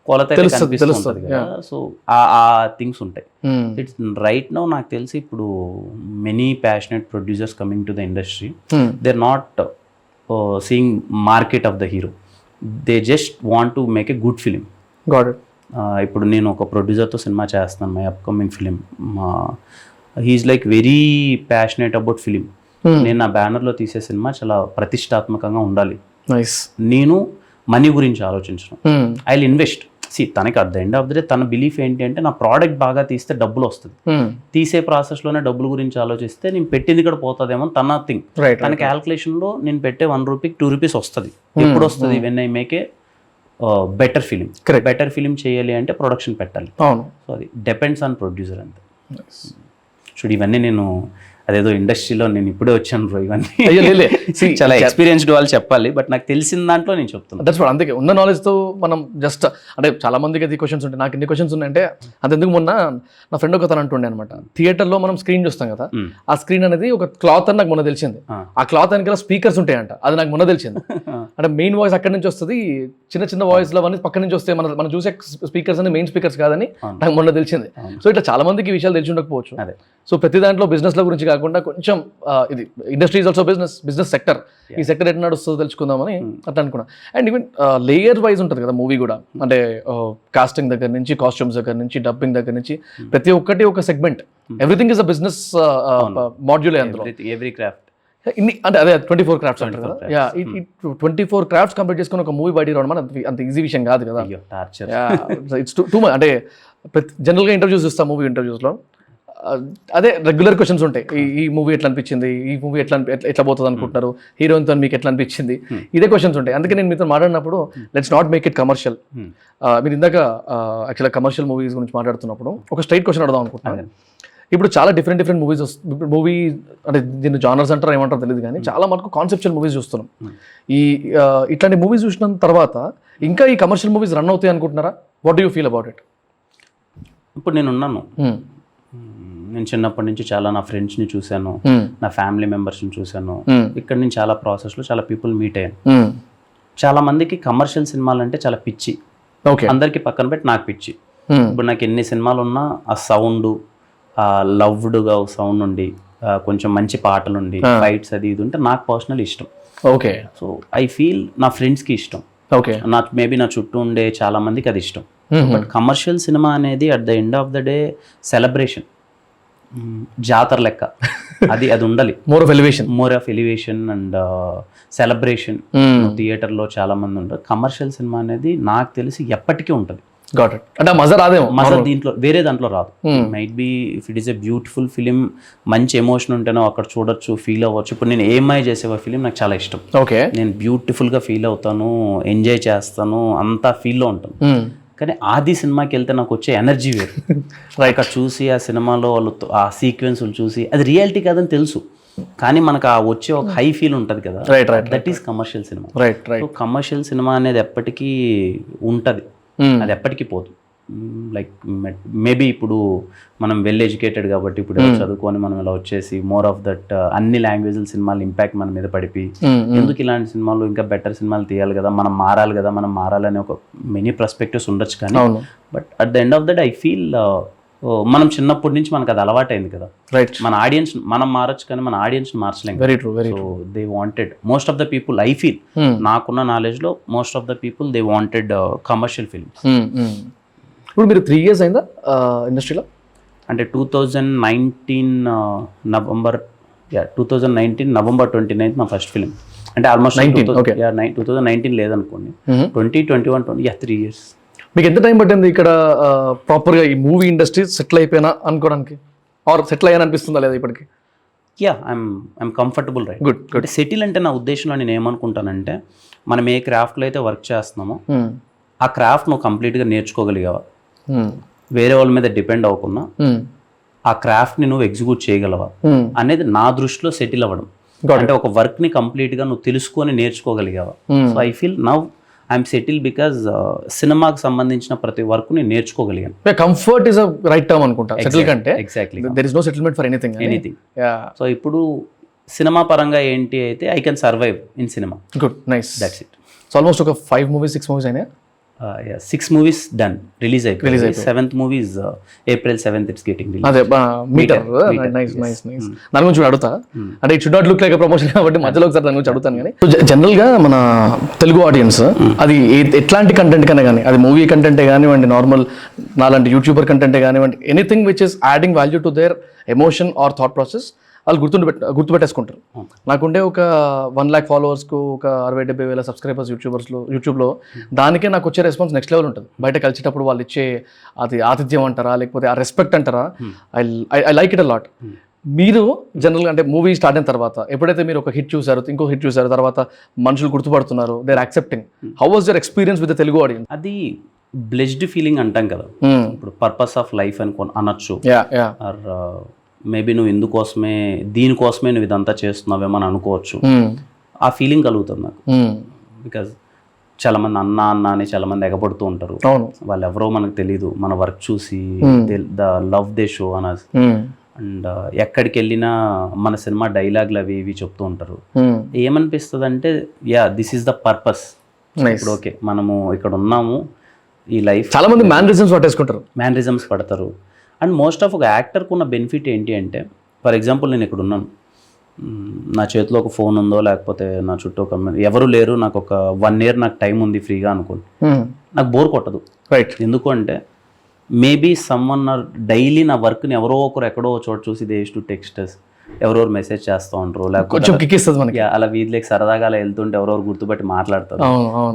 కొలత అయితే తెలుస్తుంది, కనిపిస్తుంది కదా. సో ఆ థింగ్స్ ఉంటాయి. ఇట్స్ రైట్ నౌ నాకు తెలిసి ఇప్పుడు many passionate producers coming to the industry, they are not seeing market of the hero, they just want to make a good film. Got it. ఇప్పుడు నేను ఒక ప్రొడ్యూసర్తో సినిమా చేస్తాను, my upcoming film. He's like very passionate about film. నేను నా బ్యానర్లో తీసే సినిమా చాలా ప్రతిష్టాత్మకంగా ఉండాలి. నైస్. నేను మనీ గురించి ఆలోచించను. I will invest. తనకి at the end of the day తన బిలీఫ్ ఏంటి అంటే నా ప్రోడక్ట్ బాగా తీస్తే డబ్బులు వస్తుంది. తీసే ప్రాసెస్లోనే డబ్బుల గురించి ఆలోచిస్తే నేను పెట్టింది ఇక్కడ పోతుందేమో తన థింగ్. తన క్యాల్కులేషన్లో నేను పెట్టే 1 రూపీకి 2 రూపీస్ వస్తుంది. ఎప్పుడు వస్తుంది? When I make a better film. Better film చేయాలి అంటే ప్రొడక్షన్ పెట్టాలి. సో అది డిపెండ్స్ ఆన్ ప్రొడ్యూసర్ అంతే. చూడు ఇవన్నీ నేను అదేదో ఇండస్ట్రీలో నేను ఇప్పుడే వచ్చాను బ్రో, ఇవన్నీ చాలా ఎక్స్పీరియన్స్డ్ వాళ్ళు చెప్పాలి, బట్ నాకు తెలిసిన దాంట్లో నేను చెప్తున్నాను. That's what. అందుకే ఉన్న నాలెడ్జ్తో మనం జస్ట్ అంటే చాలా మందికి అది క్వశ్చన్స్ ఉంటాయి. నాకు ఎన్ని క్వశ్చన్స్ ఉన్నాయంటే అంతెందుకు మొన్న నా ఫ్రెండ్ ఒక తను అంటుండే అనమాట, థియేటర్లో మనం స్క్రీన్ చూస్తాం కదా, ఆ స్క్రీన్ అనేది ఒక క్లాత్ అని నాకు మొన్న తెలిసింది. ఆ క్లాత్ వెనకాల స్పీకర్స్ ఉంటాయంట, అది నాకు మొన్న తెలిసింది. అంటే మెయిన్ వాయిస్ అక్కడి నుంచి వస్తుంది, చిన్న చిన్న వాయిస్లో అవన్నీ పక్క నుంచి వస్తాయి, మనం చూసే స్పీకర్స్ అని మెయిన్ స్పీకర్స్ కాదని నాకు మొన్న తెలిసింది. సో ఇట్లా చాలా మందికి ఈ విషయాలు తెలిసి ఉండకపోవచ్చు. సో ప్రతి దాంట్లో బిజినెస్ల గురించి కాకుండా కొంచెం ఇది industry is also business sector, ఈ సెక్టర్ ఎట్లా నడుస్తుందో తెలుసుకుందామని అట్లా అనుకున్నా. అండ్ ఈవెన్ లేయర్ వైజ్ ఉంటుంది కదా మూవీ కూడా, అంటే కాస్టింగ్ దగ్గర నుంచి, కాస్ట్యూమ్స్ దగ్గర నుంచి, డబ్బింగ్ దగ్గర నుంచి, ప్రతి ఒక్కటి ఒక segment. Everything is a business module అందులో. ఎవ్రీ క్రాఫ్ట్ ఇన్ని అంటే అదే 24 క్రాఫ్ట్స్ అంటారు కదా. యా, 24 క్రాఫ్ట్స్ కంప్లీట్ చేసుకుని ఒక మూవీ బయటికి రావడం అంత ఈజీ విషయం కాదు కదా. It's too much. అంటే జనరల్గా ఇంటర్వ్యూస్ చూస్తాం, మూవీ ఇంటర్వ్యూస్లో అదే రెగ్యులర్ క్వశ్చన్స్ ఉంటాయి. ఈ మూవీ ఎట్లా అనిపించింది, ఈ మూవీ ఎట్లా పోతుంది అనుకుంటున్నారు, హీరోయిన్తో మీకు ఎట్లా అనిపించింది, ఇదే క్వశ్చన్స్ ఉంటాయి. అందుకే నేను మీతో మాట్లాడినప్పుడు let's not make it commercial. మీరు ఇందాక యాక్చువల్గా కమర్షియల్ మూవీస్ గురించి మాట్లాడుతున్నప్పుడు ఒక స్ట్రైట్ క్వశ్చన్ అడదాం అనుకుంటున్నాను. ఇప్పుడు చాలా డిఫరెంట్ మూవీస్ మూవీ అంటే దీన్ని జానర్స్ అంటారు ఏమంటారో తెలియదు, కానీ చాలా మనకు కాన్సెప్చువల్ మూవీస్ చూస్తున్నాం. ఇట్లాంటి మూవీస్ చూసిన తర్వాత ఇంకా ఈ కమర్షియల్ మూవీస్ రన్ అవుతాయి అనుకుంటున్నారా? What do you feel about it? ఇప్పుడు నేను చిన్నప్పటి నుంచి చాలా నా ఫ్రెండ్స్ని చూశాను, నా ఫ్యామిలీ మెంబర్స్ని చూశాను. ఇక్కడ నేను చాలా ప్రాసెస్లో చాలా పీపుల్ మీట్ అయ్యాను. చాలా మందికి కమర్షియల్ సినిమాలు అంటే చాలా పిచ్చి, అందరికీ పక్కన పెట్టి నాకు పిచ్చి. ఇప్పుడు నాకు ఎన్ని సినిమాలు ఉన్నా ఆ సౌండ్, ఆ లవ్డ్గా సౌండ్ ఉండి, కొంచెం మంచి పాటలు ఉండి, ఫైట్స్ అది ఇది ఉంటే నాకు పర్సనల్ ఇష్టం. ఓకే. సో ఐ ఫీల్ నా ఫ్రెండ్స్కి ఇష్టం, ఓకే, నాకు మేబీ నా చుట్టూ ఉండే చాలా మందికి అది ఇష్టం. బట్ కమర్షియల్ సినిమా అనేది at the end of the day celebration, జాతర లెక్క. అది ఉండాలి. More of elevation and celebration. థియేటర్లో చాలా మంది ఉంటారు. కమర్షియల్ సినిమా అనేది నాకు తెలిసి ఎప్పటికీ ఉంటుంది. అంటే మజా రాదేమో, మజా దీంట్లో వేరే దాంట్లో రాదు. Might be if it is a beautiful film, మంచి ఎమోషన్ ఉంటేనో అక్కడ చూడొచ్చు, ఫీల్ అవ్వచ్చు. ఇప్పుడు నేను ఏమై చేసే ఫిలిం నాకు చాలా ఇష్టం. ఓకే, నేను బ్యూటిఫుల్గా ఫీల్ అవుతాను, ఎంజాయ్ చేస్తాను, అంతా ఫీల్లో ఉంటాను. కానీ ఆది సినిమాకి వెళ్తే నాకు వచ్చే ఎనర్జీ వేరు. అక్కడ చూసి ఆ సినిమాలో వాళ్ళు ఆ సీక్వెన్స్లు చూసి అది రియాలిటీ కాదని తెలుసు, కానీ మనకు ఆ వచ్చే ఒక హై ఫీల్ ఉంటుంది కదా, that is commercial cinema. So commercial cinema అనేది ఎప్పటికీ ఉంటుంది, అది ఎప్పటికీ పోదు. లైక్ మేబీ ఇప్పుడు మనం వెల్ ఎడ్యుకేటెడ్ కాబట్టి ఇప్పుడు చదువుకొని మనం ఇలా వచ్చేసి మోర్ ఆఫ్ దట్ అన్ని లాంగ్వేజ్ల సినిమాలు ఇంపాక్ట్ మన మీద పడిపోయి ఎందుకు ఇలాంటి సినిమాలు ఇంకా బెటర్ సినిమాలు తీయాలి కదా, మనం మారాలని ఒక మెనీ పర్స్పెక్టివ్స్ ఉండొచ్చు. కానీ but at the end of the day I feel మనం చిన్నప్పటి నుంచి మనకు అది అలవాటైంది కదా. మన ఆడియన్స్ మనం మారచ్చు, కానీ మన ఆడియన్స్ మార్చలేం. So they wanted most of the people, I feel నాకున్న నాలెడ్జ్ లో most of the people they wanted commercial films. ఇప్పుడు మీరు 3 years అయిందా ఇండస్ట్రీలో? అంటే 2019 నవంబర్ 29th నా ఫస్ట్ ఫిలిం. అంటే ఆల్మోస్ట్ 2019 లేదనుకోండి, 2021 3 years. మీకు ఎంత టైం పట్టింది ఇక్కడ ప్రాపర్గా ఈ మూవీ ఇండస్ట్రీ సెటిల్ అయిపోయినా అనుకోవడానికి, ఆర్ సెటిల్ అయ్యాను అనిపిస్తుందా లేదా ఇప్పటికి? I'm comfortable, right. Good. Settle అంటే నా ఉద్దేశంలో నేను ఏమనుకుంటానంటే, మనం ఏ క్రాఫ్ట్లో అయితే వర్క్ చేస్తున్నామో ఆ క్రాఫ్ట్ నువ్వు కంప్లీట్గా నేర్చుకోగలిగావా, వేరే వాళ్ళ మీద డిపెండ్ అవ్వకుండా ఆ క్రాఫ్ట్ని నువ్వు ఎగ్జిక్యూట్ చేయగలవా అనేది నా దృష్టిలో సెటిల్ అవ్వడం. అంటే ఒక వర్క్ని కంప్లీట్గా నువ్వు తెలుసుకొని నేర్చుకోగలిగావా. So I feel now I'm settle because సినిమాకి సంబంధించిన ప్రతి వర్క్ నేను నేర్చుకోగలిగాను. కంఫర్ట్ ఇస్ రైట్ టర్మ్ అనుకుంటా సెటిల్ కంటే. Exactly, there is no settlement for anything. So ఇప్పుడు సినిమా పరంగా ఏంటి అయితే I can survive in cinema. Good, nice, that's it. So almost ఒక 5 movies 6 movies అయినా 6 movies done, రిలీజ్ అయిపోయింది. 7th movie is April 7th it's getting release. అదే metre nice దాని గురించి అడుగుతా. అంటే it should not look like promotion కాబట్టి మధ్యలో ఒకసారి దాని గురించి అడుగుతాను. కానీ జనరల్ గా మన తెలుగు ఆడియన్స్ అది ఎట్లాంటి కంటెంట్ కన్నా కానీ, అది మూవీ కంటెంటే కానివ్వండి, నార్మల్ నాలాంటి యూట్యూబర్ కంటెంటే కానివ్వండి, anything which is adding value to their emotion are thought process వాళ్ళు గుర్తుపెట్టేసుకుంటారు. నాకుండే ఒక 1 lakh ఫాలోవర్స్కు ఒక 60,000-70,000 సబ్స్క్రైబర్స్ యూట్యూబ్లో దానికే నాకు వచ్చే రెస్పాన్స్ నెక్స్ట్ లెవెల్ ఉంటుంది. బయట కలిసేటప్పుడు వాళ్ళు ఇచ్చే అది ఆతిథ్యం అంటారా, లేకపోతే ఆ రెస్పెక్ట్ అంటారా, I like it a lot. మీరు జనరల్గా అంటే మూవీ స్టార్ట్ అయిన తర్వాత ఎప్పుడైతే మీరు ఒక హిట్ చూసారు, ఇంకో హిట్ చూసారు, తర్వాత మనుషులు గుర్తుపడుతున్నారు, they are accepting, how was your experience with the Telugu audience? అది బ్లెస్డ్ ఫీలింగ్ అంటాం కదా, ఇప్పుడు పర్పస్ ఆఫ్ లైఫ్ అని అనొచ్చు. ఆర్ మేబీ నువ్వు ఇందుకోసమే దీనికోసమే నువ్వు ఇదంతా చేస్తున్నావేమో అని అనుకోవచ్చు. ఆ ఫీలింగ్ కలుగుతుంది నాకు. బికాజ్ చాలా మంది అన్న అని చాలా మంది ఎగబడుతూ ఉంటారు. వాళ్ళు ఎవరో మనకు తెలియదు, మన వర్క్ చూసి ద లవ్ దే షో అని. అండ్ ఎక్కడికి వెళ్ళినా మన సినిమా డైలాగ్లు అవి ఇవి చెప్తూ ఉంటారు. ఏమనిపిస్తుంది అంటే దిస్ ఈస్ ద పర్పస్. ఇప్పుడు ఓకే మనము ఇక్కడ ఉన్నాము, ఈ లైఫ్. చాలా మంది మ్యానరిజమ్స్ పడతారు. అండ్ మోస్ట్ ఆఫ్ ఒక యాక్టర్కి ఉన్న బెనిఫిట్ ఏంటి అంటే, ఫర్ ఎగ్జాంపుల్ నేను ఇక్కడ ఉన్నాను, నా చేతిలో ఒక ఫోన్ ఉందో లేకపోతే నా చుట్టూ ఒక ఎవరు లేరు, నాకు ఒక 1 year నాకు టైం ఉంది ఫ్రీగా అనుకోండి, నాకు బోర్ కొట్టదు. రైట్. ఎందుకు అంటే మేబీ సమ్వన్ డైలీ నా వర్క్ని ఎవరో ఒకరు ఎక్కడో చోట చూసి దే యూస్ టు టెక్స్టర్స్, ఎవరెవరు మెసేజ్ చేస్తూ ఉంటారు, లేకపోతే అలా వీధిలోకి సరదాగా అలా వెళ్తుంటే ఎవరెవరు గుర్తుపట్టి మాట్లాడతారు.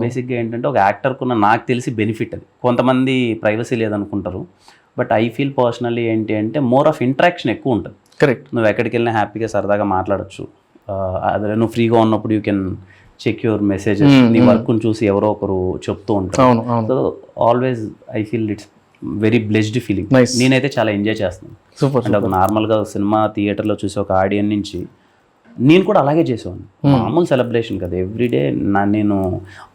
బేసిక్గా ఏంటంటే ఒక యాక్టర్కున్న నాకు తెలిసి బెనిఫిట్ అది. కొంతమంది ప్రైవసీ లేదనుకుంటారు, బట్ ఐ ఫీల్ పర్సనల్లీ ఏంటి అంటే మోర్ ఆఫ్ ఇంటరాక్షన్ ఎక్కువ ఉంటుంది. కరెక్ట్. నువ్వు ఎక్కడికి వెళ్ళినా హ్యాపీగా సరదాగా మాట్లాడచ్చు. అదే నువ్వు ఫ్రీగా ఉన్నప్పుడు you can check your messages, నీ వర్క్ను చూసి ఎవరో ఒకరు చెప్తూ ఉంటారు. So always I feel it's very blessed feeling. నేనైతే చాలా ఎంజాయ్ చేస్తున్నాను. అంటే ఒక నార్మల్గా సినిమా థియేటర్లో చూసి ఒక ఆడియన్స్ నుంచి నేను కూడా అలాగే చేసేవాడిని. మామూలు సెలబ్రేషన్ కదా, ఎవ్రీడే నేను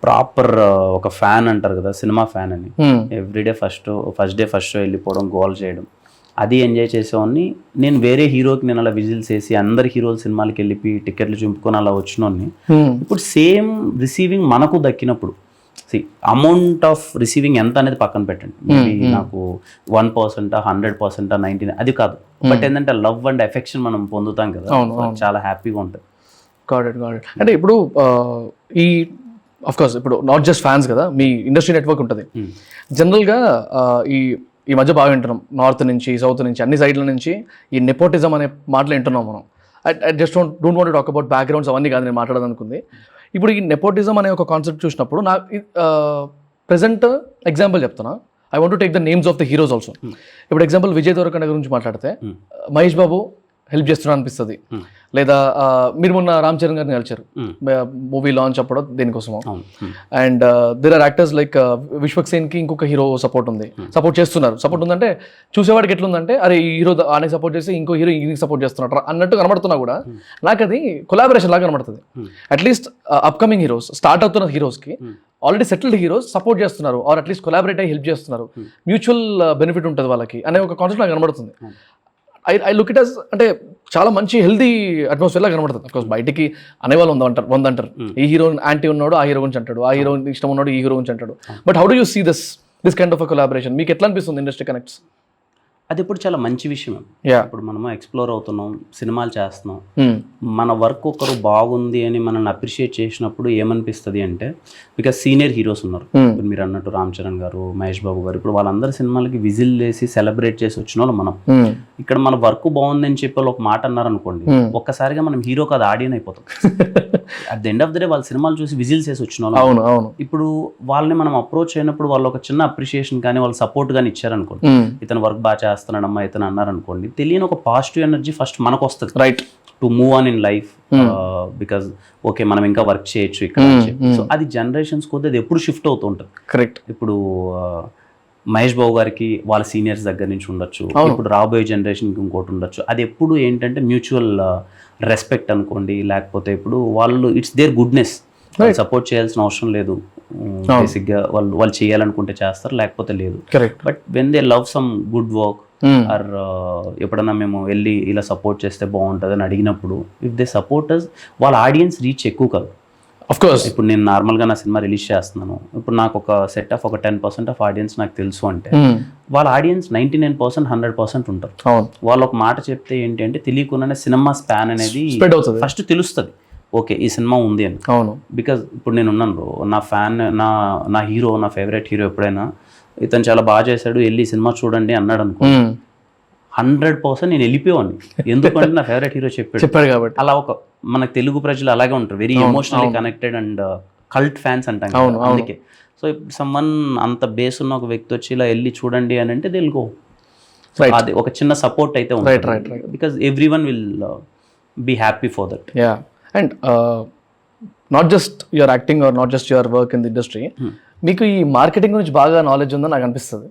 ప్రాపర్ ఒక ఫ్యాన్ అంటారు కదా, సినిమా ఫ్యాన్ అని, everyday first day first show వెళ్ళిపోవడం, గోల్ చేయడం, అది ఎంజాయ్ చేసేవాడిని. నేను వేరే హీరోకి నేను అలా విజిల్స్ వేసి అందరు హీరోల సినిమాలకి వెళ్ళి టికెట్లు చింపుకొని అలా వచ్చినోడిని. ఇప్పుడు సేమ్ రిసీవింగ్ మనకు దక్కినప్పుడు, అమౌంట్ ఆఫ్ రిసీవింగ్ ఎంత అనేది పక్కన పెట్టండి, మేబీ నాకు 1%, 100%, 99% అది కాదు, బట్ ఏంటంటే లవ్ అండ్ ఎఫెక్షన్ మనం పొందుతాం కదా, చాలా హ్యాపీగా ఉంటుంది. అంటే ఇప్పుడు ఈ ఆఫ్ కోర్స్ ఇప్పుడు నాట్ జస్ట్ ఫ్యాన్స్ కదా, మీ ఇండస్ట్రీ నెట్వర్క్ ఉంటుంది జనరల్గా. ఈ మధ్య బాగా వింటున్నాం, నార్త్ నుంచి సౌత్ నుంచి అన్ని సైడ్ల నుంచి ఈ నెపోటిజం అనే మాటలు వింటున్నాం మనం. I just don't want to talk about backgrounds అవన్నీ కాదు నేను మాట్లాడాలనుకుంది. ఇప్పుడు ఈ నెపోటిజం అనే ఒక కాన్సెప్ట్ చూసినప్పుడు నాకు ప్రెసెంట్ ఎగ్జాంపుల్ చెప్తున్నా. I want to take the names of the heroes also. ఇప్పుడు ఎగ్జాంపుల్ విజయ్ దేవరకొండ గురించి మాట్లాడితే మహేష్ బాబు హెల్ప్ చేస్తున్నా అనిపిస్తుంది, లేదా మీరు మొన్న రామ్ చరణ్ గారిని కలిచారు మూవీ లాంచ్ అప్పుడు దేనికోసమో. And there are actors like Vishwak సేన్కి ఇంకొక హీరో సపోర్ట్ ఉంది, సపోర్ట్ చేస్తున్నారు. సపోర్ట్ ఉందంటే చూసేవాడికి ఎట్లుందంటే అరే ఈ హీరో ఆనే సపోర్ట్ చేసి ఇంకో హీరో ఈయనకి సపోర్ట్ చేస్తున్నారు అన్నట్టు కనబడుతున్నా కూడా నాకు అది కొలాబరేషన్ లాగా కనబడుతుంది. అట్లీస్ట్ అప్కమింగ్ హీరోస్, స్టార్ట్ అవుతున్న హీరోస్కి ఆల్రెడీ సెటిల్డ్ హీరోస్ సపోర్ట్ చేస్తున్నారు, ఆర్ అట్లీస్ట్ కొలాబరేట్ అయ్యి హెల్ప్ చేస్తున్నారు, మ్యూచువల్ బెనిఫిట్ ఉంటుంది వాళ్ళకి అనే ఒక కాన్సెప్ట్ నాకు కనబడుతుంది. ఐ లుక్ ఇట్ యాజ్ అంటే చాలా మంచి హెల్దీ అట్మాస్ఫియర్ లా కనబడుతుంది. అఫ్కోర్స్ బయటికి అనేవాళ్ళు వందంటారు, ఈ హీరో యాంటీ ఉన్నాడు ఆ హీరో గురించి అంటాడు, ఆ హీరో ఇష్టం ఉన్నాడు ఈ హీరో గురించి అంటాడు. But how do you see this kind of collaboration? మీకు ఎట్లా అనిపిస్తుంది ఇండస్ట్రీ కనెక్ట్స్? అది ఇప్పుడు చాలా మంచి విషయం. ఇప్పుడు మనము ఎక్స్ప్లోర్ అవుతున్నాం, సినిమాలు చేస్తున్నాం, మన వర్క్ ఒకరు బాగుంది అని మనల్ని అప్రిషియేట్ చేసినప్పుడు ఏమనిపిస్తుంది అంటే, బికాస్ సీనియర్ హీరోస్ ఉన్నారు, ఇప్పుడు మీరు అన్నట్టు రామ్ చరణ్ గారు, మహేష్ బాబు గారు, ఇప్పుడు వాళ్ళందరి సినిమాలకి విజిల్ వేసి సెలబ్రేట్ చేసి వచ్చిన వాళ్ళు మనం. ఇక్కడ మన వర్క్ బాగుంది అని చెప్పి వాళ్ళు ఒక మాట అన్నారు అనుకోండి, ఒక్కసారిగా మనం హీరో కాదు ఆడియన్ అయిపోతాం. At the end of the day వాళ్ళ సినిమాలు చూసి విజిల్స్ వేసి వచ్చిన వాళ్ళు. ఇప్పుడు వాళ్ళని మనం అప్రోచ్ అయినప్పుడు వాళ్ళు ఒక చిన్న అప్రిషియేషన్ కానీ వాళ్ళు సపోర్ట్ కానీ ఇచ్చారనుకోండి, ఇతను వర్క్ బాగా చేస్తున్నాడమ్మా ఇతను అన్నారనుకోండి, తెలియని ఒక పాజిటివ్ ఎనర్జీ ఫస్ట్ మనకు వస్తుంది, right, to move on in life. Because okay మనం ఇంకా వర్క్ చేయొచ్చు ఇక్కడ. సో అది జనరేషన్స్ కొద్ది అది ఎప్పుడు షిఫ్ట్ అవుతూ ఉంటుంది. కరెక్ట్. ఇప్పుడు మహేష్ బాబు గారికి వాళ్ళ సీనియర్స్ దగ్గర నుంచి ఉండొచ్చు, ఇప్పుడు రాబోయే జనరేషన్కి ఇంకోటి ఉండొచ్చు. అది ఎప్పుడు ఏంటంటే మ్యూచువల్ రెస్పెక్ట్ అనుకోండి, లేకపోతే ఇప్పుడు వాళ్ళు ఇట్స్ దేర్ గుడ్నెస్, సపోర్ట్ చేయాల్సిన అవసరం లేదు, బేసిక్గా వాళ్ళు చేయాలనుకుంటే చేస్తారు, లేకపోతే లేదు. But when they love some good work or ఎప్పుడన్నా మేము వెళ్ళి ఇలా సపోర్ట్ చేస్తే బాగుంటుంది అని అడిగినప్పుడు, ఇఫ్ దే సపోర్టర్స్ వాళ్ళ ఆడియన్స్ రీచ్ ఎక్కువ కాదు. ఆఫ్ కోర్స్ ఇప్పుడు నేను నార్మల్గా నా సినిమా రిలీజ్ చేస్తున్నాను, ఇప్పుడు నాకు ఒక సెట్ ఆఫ్ ఒక 10% ఆఫ్ ఆడియన్స్ నాకు తెలుసు అంటే వాళ్ళ ఆడియన్స్ 99% 100% ఉంటారు. వాళ్ళు ఒక మాట చెప్తే ఏంటి అంటే తెలియకుండానే సినిమా స్పాన్ అనేది స్ప్రెడ్ అవుతుంది, ఫస్ట్ తెలుస్తుంది ఓకే ఈ సినిమా ఉంది అని. అవును, బికాజ్ ఇప్పుడు నేను ఉన్నాను నా ఫ్యాన్, నా హీరో, నా ఫేవరెట్ హీరో ఎప్పుడైనా ఇతను చాలా బాగా చేశాడు వెళ్ళి సినిమా చూడండి అన్నాడు అనుకో 100% నేను వెళ్ళిపోయాను, ఎందుకంటే నా ఫేవరెట్ హీరో చెప్పాడు కాబట్టి. అలా ఒక మన తెలుగు ప్రజలు అలాగే ఉంటారు, very emotionally connected and cult fans అంటాం కదా, అందుకే. సో ఇప్పుడు సమ్మన్ అంత బేస్ ఉన్న ఒక వ్యక్తి వచ్చి ఇలా వెళ్ళి చూడండి అని అంటే దిల్ గో, అది ఒక చిన్న సపోర్ట్ అయితే ఉంటుంది, because every one will be happy for that. Yeah, and not just your acting or not just your work in the industry, మీకు ఈ మార్కెటింగ్ గురించి బాగా నాలెడ్జ్ ఉందని నాకు అనిపిస్తుంది.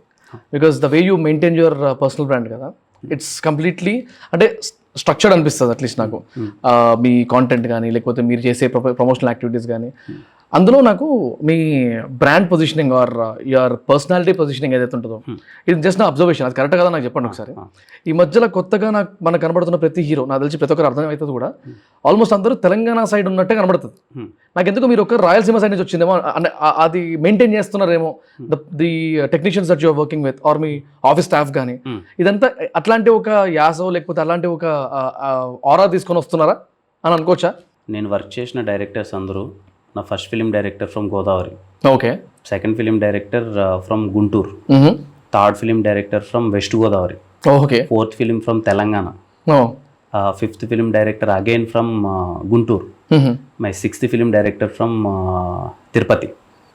Because the way you maintain your personal brand కదా, it's completely అంటే structured అనిపిస్తుంది అట్లీస్ట్ నాకు. మీ కాంటెంట్ కానీ లేకపోతే మీరు చేసే ప్రమోషనల్ యాక్టివిటీస్ కానీ, అందులో నాకు మీ brand positioning or your personality positioning ఏదైతే ఉంటుందో, ఇది జస్ట్ నా అబ్జర్వేషన్, అది కరెక్ట్ కదా నాకు చెప్పండి ఒకసారి. ఈ మధ్యలో కొత్తగా మనకు కనబడుతున్న ప్రతి హీరో నాకు తెలిసి ప్రతి ఒక్కరు అర్థమవుతుంది కూడా, ఆల్మోస్ట్ అందరూ తెలంగాణ సైడ్ ఉన్నట్టే కనబడుతుంది. నాకు ఎందుకు మీరు ఒక రాయలసీమ సైడ్ నుంచి వచ్చిందేమో, అది మెయింటైన్ చేస్తున్నారేమో the technicians that your working with or మీ ఆఫీస్ స్టాఫ్ కానీ, ఇదంతా అట్లాంటి ఒక యాసో లేకపోతే అలాంటి ఒక ఆరా తీసుకొని వస్తున్నారా అని అనుకోవచ్చా? నేను వర్క్ చేసిన డైరెక్టర్స్ అందరూ, నా first film director from Godavari, okay, second film director from Guntur, third film director from west Godavari, okay, fourth film from Telangana, fifth film director again from Guntur, my sixth film director from Tirupati,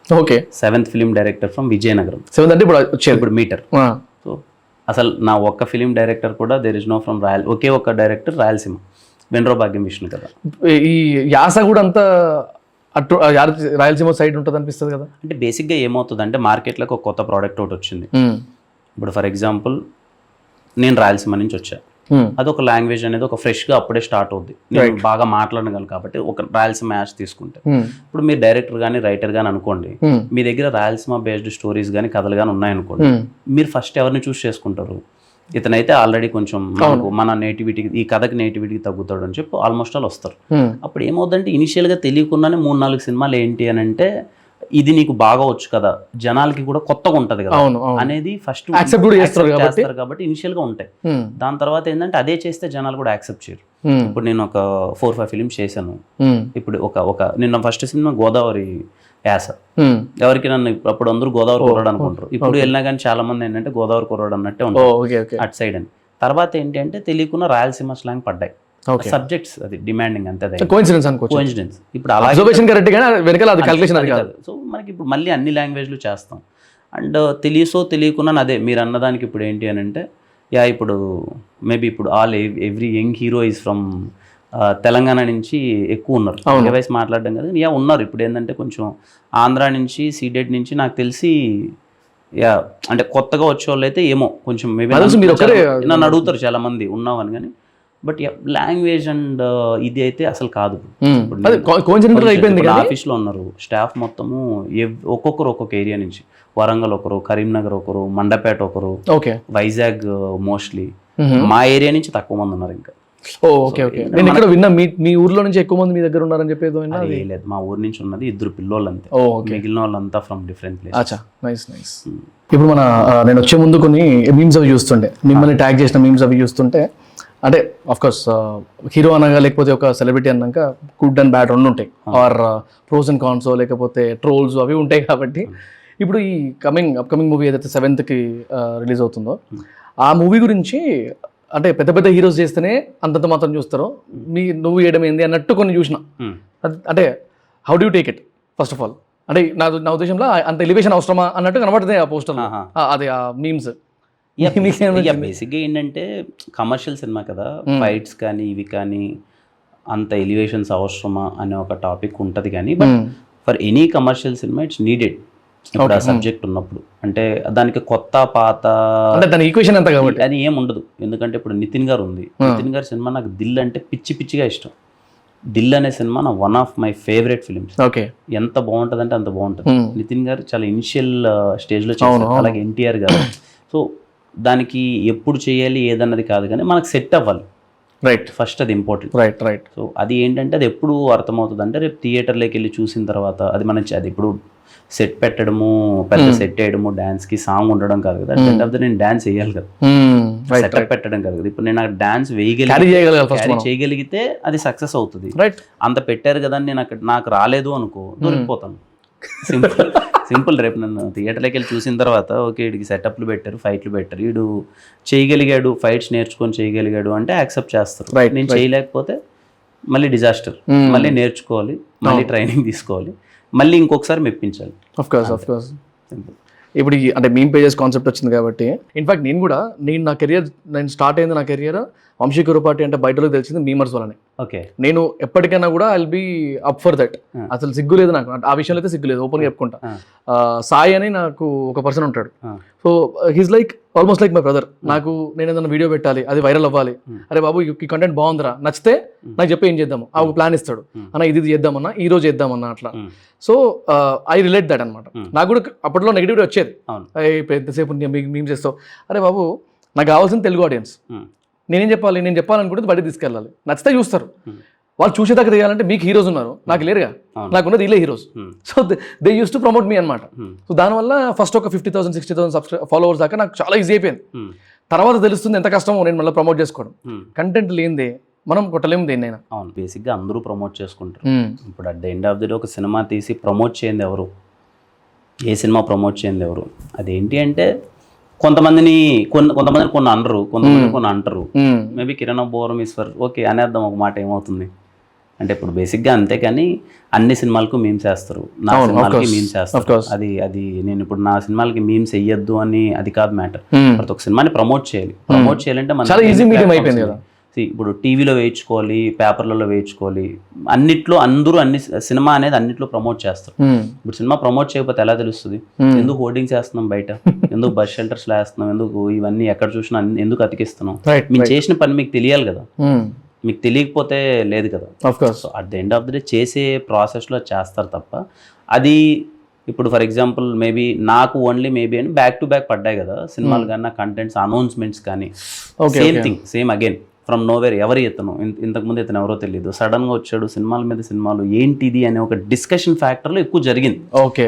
okay, seventh film director from Vizianagaram. Seventh అంటే ఇప్పుడు metre. So అసలు నా ఒక్క film director కూడా there is know from ఒకే ఒక director Rayalaseema, వెండ్రో భాగ్యం విష్ణు కదా. ఈ యాస కూడా అంతా అటు రాయలసీమ సైడ్ ఉంటుంది అనిపిస్తుంది కదా. అంటే బేసిక్గా ఏమవుతుంది అంటే మార్కెట్లోకి ఒక కొత్త ప్రోడక్ట్ ఒకటి వచ్చింది. ఇప్పుడు ఫర్ ఎగ్జాంపుల్ నేను రాయలసీమ నుంచి వచ్చా, అదొక లాంగ్వేజ్ అనేది ఒక ఫ్రెష్గా అప్పుడే స్టార్ట్ అవుద్ది, నేను బాగా మాట్లాడగలను కాబట్టి ఒక రాయలసీమ యాష్ తీసుకుంటే. ఇప్పుడు మీరు డైరెక్టర్ కానీ రైటర్ కానీ అనుకోండి, మీ దగ్గర రాయలసీమ బేస్డ్ స్టోరీస్ కానీ కథలు కానీ ఉన్నాయనుకోండి, మీరు ఫస్ట్ ఎవరిని చూస్ చేసుకుంటారు? ఇతనైతే ఆల్రెడీ కొంచెం మన నేటివిటీకి, ఈ కథకి నేటివిటీకి తగ్గుతాడు అని చెప్పి ఆల్మోస్ట్ ఆల్ వస్తారు. అప్పుడు ఏమవుతుందంటే ఇనిషియల్గా తెలియకుండానే 3-4 సినిమాలు ఏంటి అని అంటే, ఇది నీకు బాగా వచ్చు కదా, జనాలకి కూడా కొత్తగా ఉంటది కదా అనేది ఫస్ట్ చేస్తారు కాబట్టి ఇనిషియల్ గా ఉంటాయి. దాని తర్వాత ఏంటంటే అదే చేస్తే జనాలు కూడా యాక్సెప్ట్ చేయరు. ఇప్పుడు నేను ఒక 4-5 ఫిలిమ్స్ చేశాను. ఇప్పుడు ఒక నిన్న ఫస్ట్ సినిమా గోదావరి యాస, ఎవరికి నన్ను అప్పుడు అందరూ గోదావరి కుర్రాడు అనుకుంటారు, ఇప్పుడు వెళ్ళినా కానీ చాలా మంది ఏంటంటే గోదావరి కుర్రాడు అన్నట్టే ఉంటారు అటు సైడ్ అని. తర్వాత ఏంటి అంటే తెలియకుండా రాయలసీమ స్లాంగ్ పడ్డాయి సబ్జెక్ట్స్, అది డిమాండింగ్ అంతే, కోఇన్సిడెన్స్. ఇప్పుడు సో మనకి ఇప్పుడు మళ్ళీ అన్ని లాంగ్వేజ్లు చేస్తాం అండ్ తెలియకుండా అదే మీరు అన్నదానికి ఇప్పుడు ఏంటి అని అంటే, ఇప్పుడు మేబీ ఇప్పుడు every young hero is from Telangana నుంచి ఎక్కువ ఉన్నారు, వయసు మాట్లాడడం కదా, ఉన్నారు. ఇప్పుడు ఏంటంటే కొంచెం ఆంధ్ర నుంచి, సీడెడ్ నుంచి నాకు తెలిసి అంటే కొత్తగా వచ్చే వాళ్ళు అయితే ఏమో కొంచెం మేబీ నన్ను అడుగుతారు చాలా మంది ఉన్నామని, కానీ బట్ లాంగ్వేజ్ అండ్ ఇది అయితే అసలు కాదు. ఆఫీస్లో ఉన్నారు స్టాఫ్ మొత్తము ఒక్కొక్కరు ఒక్కొక్క ఏరియా నుంచి, వరంగల్ ఒకరు, కరీంనగర్ ఒకరు, మండపేట ఒకరు, వైజాగ్ మోస్ట్లీ, మా ఏరియా నుంచి తక్కువ మంది ఉన్నారు. ఇంకా నేను ఇక్కడ విన్నా మీ ఊర్లో నుంచి ఎక్కువ మంది మీ దగ్గర ఉన్నారని చెప్పేది లేదు, మా ఊరు నుంచి ఉన్నది 2 పిల్లోళ్ళు అంతే, మిగిలిన వాళ్ళంతా ఫ్రమ్ డిఫరెంట్ ప్లేస్. ఇప్పుడు నేను వచ్చే ముందు కొన్ని మీమ్స్ అవి చూస్తుంటే, మిమ్మల్ని ట్యాగ్ చేసిన మీమ్స్ అవి చూస్తుంటే, అంటే ఆఫ్ కోర్స్ హీరో అనగా లేకపోతే ఒక సెలబ్రిటీ అన్నాక గుడ్ అండ్ బ్యాడ్ రెండు ఉంటాయి, ఆర్ ప్రోస్ అండ్ కాన్స్ లేకపోతే ట్రోల్స్ అవి ఉంటాయి. కాబట్టి ఇప్పుడు ఈ అప్కమింగ్ మూవీ ఏదైతే 7th రిలీజ్ అవుతుందో, ఆ మూవీ గురించి అంటే పెద్ద పెద్ద హీరోస్ చేస్తేనే అంతంత మాత్రం చూస్తారు, నువ్వు వేయడం ఏంది అన్నట్టు కొన్ని చూసిన. అంటే how do you take it first of all? అంటే నా ఉద్దేశంలో అంత ఎలివేషన్ అవసరమా అన్నట్టు కనబడుతుంది ఆ పోస్టర్, అదే ఆ మీమ్స్. బేసిక్గా ఏంటంటే కమర్షియల్ సినిమా కదా, ఫైట్స్ కానీ ఇవి కానీ అంత ఎలివేషన్స్ అవసరమా అనే ఒక టాపిక్ ఉంటుంది, కానీ but for any commercial cinema it's needed. ఇప్పుడు ఆ సబ్జెక్ట్ ఉన్నప్పుడు అంటే దానికి కొత్త పాత ఈక్వేషన్ అంతా కాబట్టి అది ఏం ఉండదు. ఎందుకంటే ఇప్పుడు నితిన్ గారు ఉంది, నితిన్ గారి సినిమా నాకు దిల్ అంటే పిచ్చిగా ఇష్టం. దిల్ అనే సినిమా నా one of my favourite films. ఎంత బాగుంటుంది అంటే అంత బాగుంటుంది. నితిన్ గారు చాలా ఇనిషియల్ స్టేజ్లో చేశారు, అలాగే ఎన్టీఆర్ గారు. సో దానికి ఎప్పుడు చేయాలి ఏదన్నది కాదు, కానీ మనకు సెట్ అవ్వాలి. రైట్ ఫస్ట్ అది ఇంపార్టెంట్. రైట్. సో అది ఏంటంటే అది ఎప్పుడు అర్థమవుతుంది అంటే రేపు థియేటర్లోకి వెళ్ళి చూసిన తర్వాత అది మనం అది ఇప్పుడు సెట్ పెట్టడము, పెద్ద సెట్ వేయడము, డాన్స్కి సాంగ్ ఉండడం కాదు కదా. ఎండ్ ఆఫ్ ద నేను డాన్స్ వేయాలి కదా, సెటప్ పెట్టడం కాదు కదా. ఇప్పుడు నేను ఆ డాన్స్ చేయగలిగితే అది సక్సెస్ అవుతుంది. అంత పెట్టారు కదా అని నేను అక్కడ నాకు రాలేదు అనుకో దొరికిపోతాను. సింపుల్. రేపు నన్ను థియేటర్లోకి వెళ్ళి చూసిన తర్వాత ఓకే వీడికి సెటప్లు పెట్టారు, ఫైట్లు పెట్టారు, వీడు చేయగలిగాడు, ఫైట్స్ నేర్చుకొని చేయగలిగాడు అంటే యాక్సెప్ట్ చేస్తారు. నేను చేయలేకపోతే మళ్ళీ డిజాస్టర్, మళ్ళీ నేర్చుకోవాలి, మళ్ళీ ట్రైనింగ్ తీసుకోవాలి, మళ్ళీ ఇంకొకసారి మెప్పించాలి. Of course. ఇప్పుడు అంటే మీమ్ పేజెస్ కాన్సెప్ట్ వచ్చింది కాబట్టి ఇన్ఫాక్ట్ నేను నా కెరియర్ స్టార్ట్ అయింది, నా కెరియర్ వంశీ కురపాటి అంటే బయటలో తెలిసింది మీమర్స్ వల్లనే. ఓకే, నేను ఎప్పటికైనా కూడా I'll be up for that. అసలు సిగ్గు లేదు నాకు ఆ విషయంలో, అయితే సిగ్గు లేదు, ఓపెన్గా చెప్పుకుంటా. సాయి అని నాకు ఒక పర్సన్ ఉంటాడు. So he's like almost like my brother. నాకు నేను ఏదైనా వీడియో పెట్టాలి, అది వైరల్ అవ్వాలి, అరే బాబు ఈ కంటెంట్ బాగుందిరా, నచ్చితే నాకు చెప్పి ఏం చేద్దాము, ఆ ఒక ప్లాన్ ఇస్తాడు, అన్న ఇది చేద్దామన్నా, ఈ రోజు చేద్దామన్నా, అట్లా. సో ఐ రిలేట్ దట్ అనమాట. నాకు కూడా అప్పట్లో నెగిటివిటీ వచ్చేది, ఎంతసేపు మేము చేస్తావు, అరే బాబు నాకు కావాల్సిన తెలుగు ఆడియన్స్, నేను చెప్పాలనుకుంటే బయట తీసుకెళ్ళాలి, నచ్చితే చూస్తారు. వాళ్ళు చూసేదాకా చేయాలంటే మీకు హీరోస్ ఉన్నారు, నాకు లేరుగా, నాకున్నది వీళ్ళే heroes. So they use to promote me అనమాట. సో దానివల్ల ఫస్ట్ ఒక 50,000 60,000 ఫాలోవర్స్ దాకా నాకు చాలా ఈజీ అయిపోయింది. తర్వాత తెలుస్తుంది ఎంత కష్టమో నేను మళ్ళీ ప్రమోట్ చేసుకోవడం. కంటెంట్ లేనిదే మనం కొట్టలేము దేన్నైనా. అవును, బేసిక్గా అందరూ ప్రమోట్ చేసుకుంటారు. ఇప్పుడు at the end of the day ఒక సినిమా తీసి ప్రమోట్ చేయండి ఎవరు, ఏ సినిమా ప్రమోట్ చేయండి ఎవరు, అదేంటి అంటే కొంతమంది కొన్ని అనరు, కొంతమంది కొన్ని అంటారు. మేబీ కిరణ్ బోరం ఈశ్వర్ ఓకే అనేద్దాం ఒక మాట, ఏమవుతుంది అంటే ఇప్పుడు బేసిక్గా అంతే. కానీ అన్ని సినిమాలకు మీమ్స్ వేస్తారు, నా సినిమాలకి మీమ్స్ వేస్తారు. అది నేను ఇప్పుడు నా సినిమాలకి మీమ్స్ వేయద్దు అని అది కాదు మ్యాటర్. ప్రతి ఒక్క సినిమాని ప్రమోట్ చేయాలంటే మనం ఇప్పుడు టీవీలో వేయించుకోవాలి, పేపర్లలో వేయించుకోవాలి, అందరూ సినిమా అనేది అన్నిట్లో ప్రమోట్ చేస్తారు. ఇప్పుడు సినిమా ప్రమోట్ చేయకపోతే ఎలా తెలుస్తుంది? ఎందుకు హోర్డింగ్స్ వేస్తున్నాం బయట, ఎందుకు బస్ షెల్టర్స్ లో వేస్తున్నాం, ఎందుకు ఇవన్నీ ఎక్కడ చూసినా ఎందుకు అతికిస్తున్నాం? మీరు చేసిన పని మీకు తెలియాలి కదా, మీకు తెలియకపోతే లేదు కదా. So at the end of the day చేసే ప్రాసెస్లో చేస్తారు తప్ప అది ఇప్పుడు ఫర్ ఎగ్జాంపుల్ మేబీ నాకు ఓన్లీ మేబీ అని బ్యాక్ టు బ్యాక్ పడ్డాయి కదా సినిమాలు కానీ, కంటెంట్స్ అనౌన్స్మెంట్స్ కానీ, same thing same again from nowhere. ఎవరు ఇతను, ఇంతకుముందు ఇతను ఎవరో తెలియదు, సడన్గా వచ్చాడు, సినిమాల మీద సినిమాలు ఏంటిది అనే ఒక డిస్కషన్ ఫ్యాక్టర్లో ఎక్కువ జరిగింది.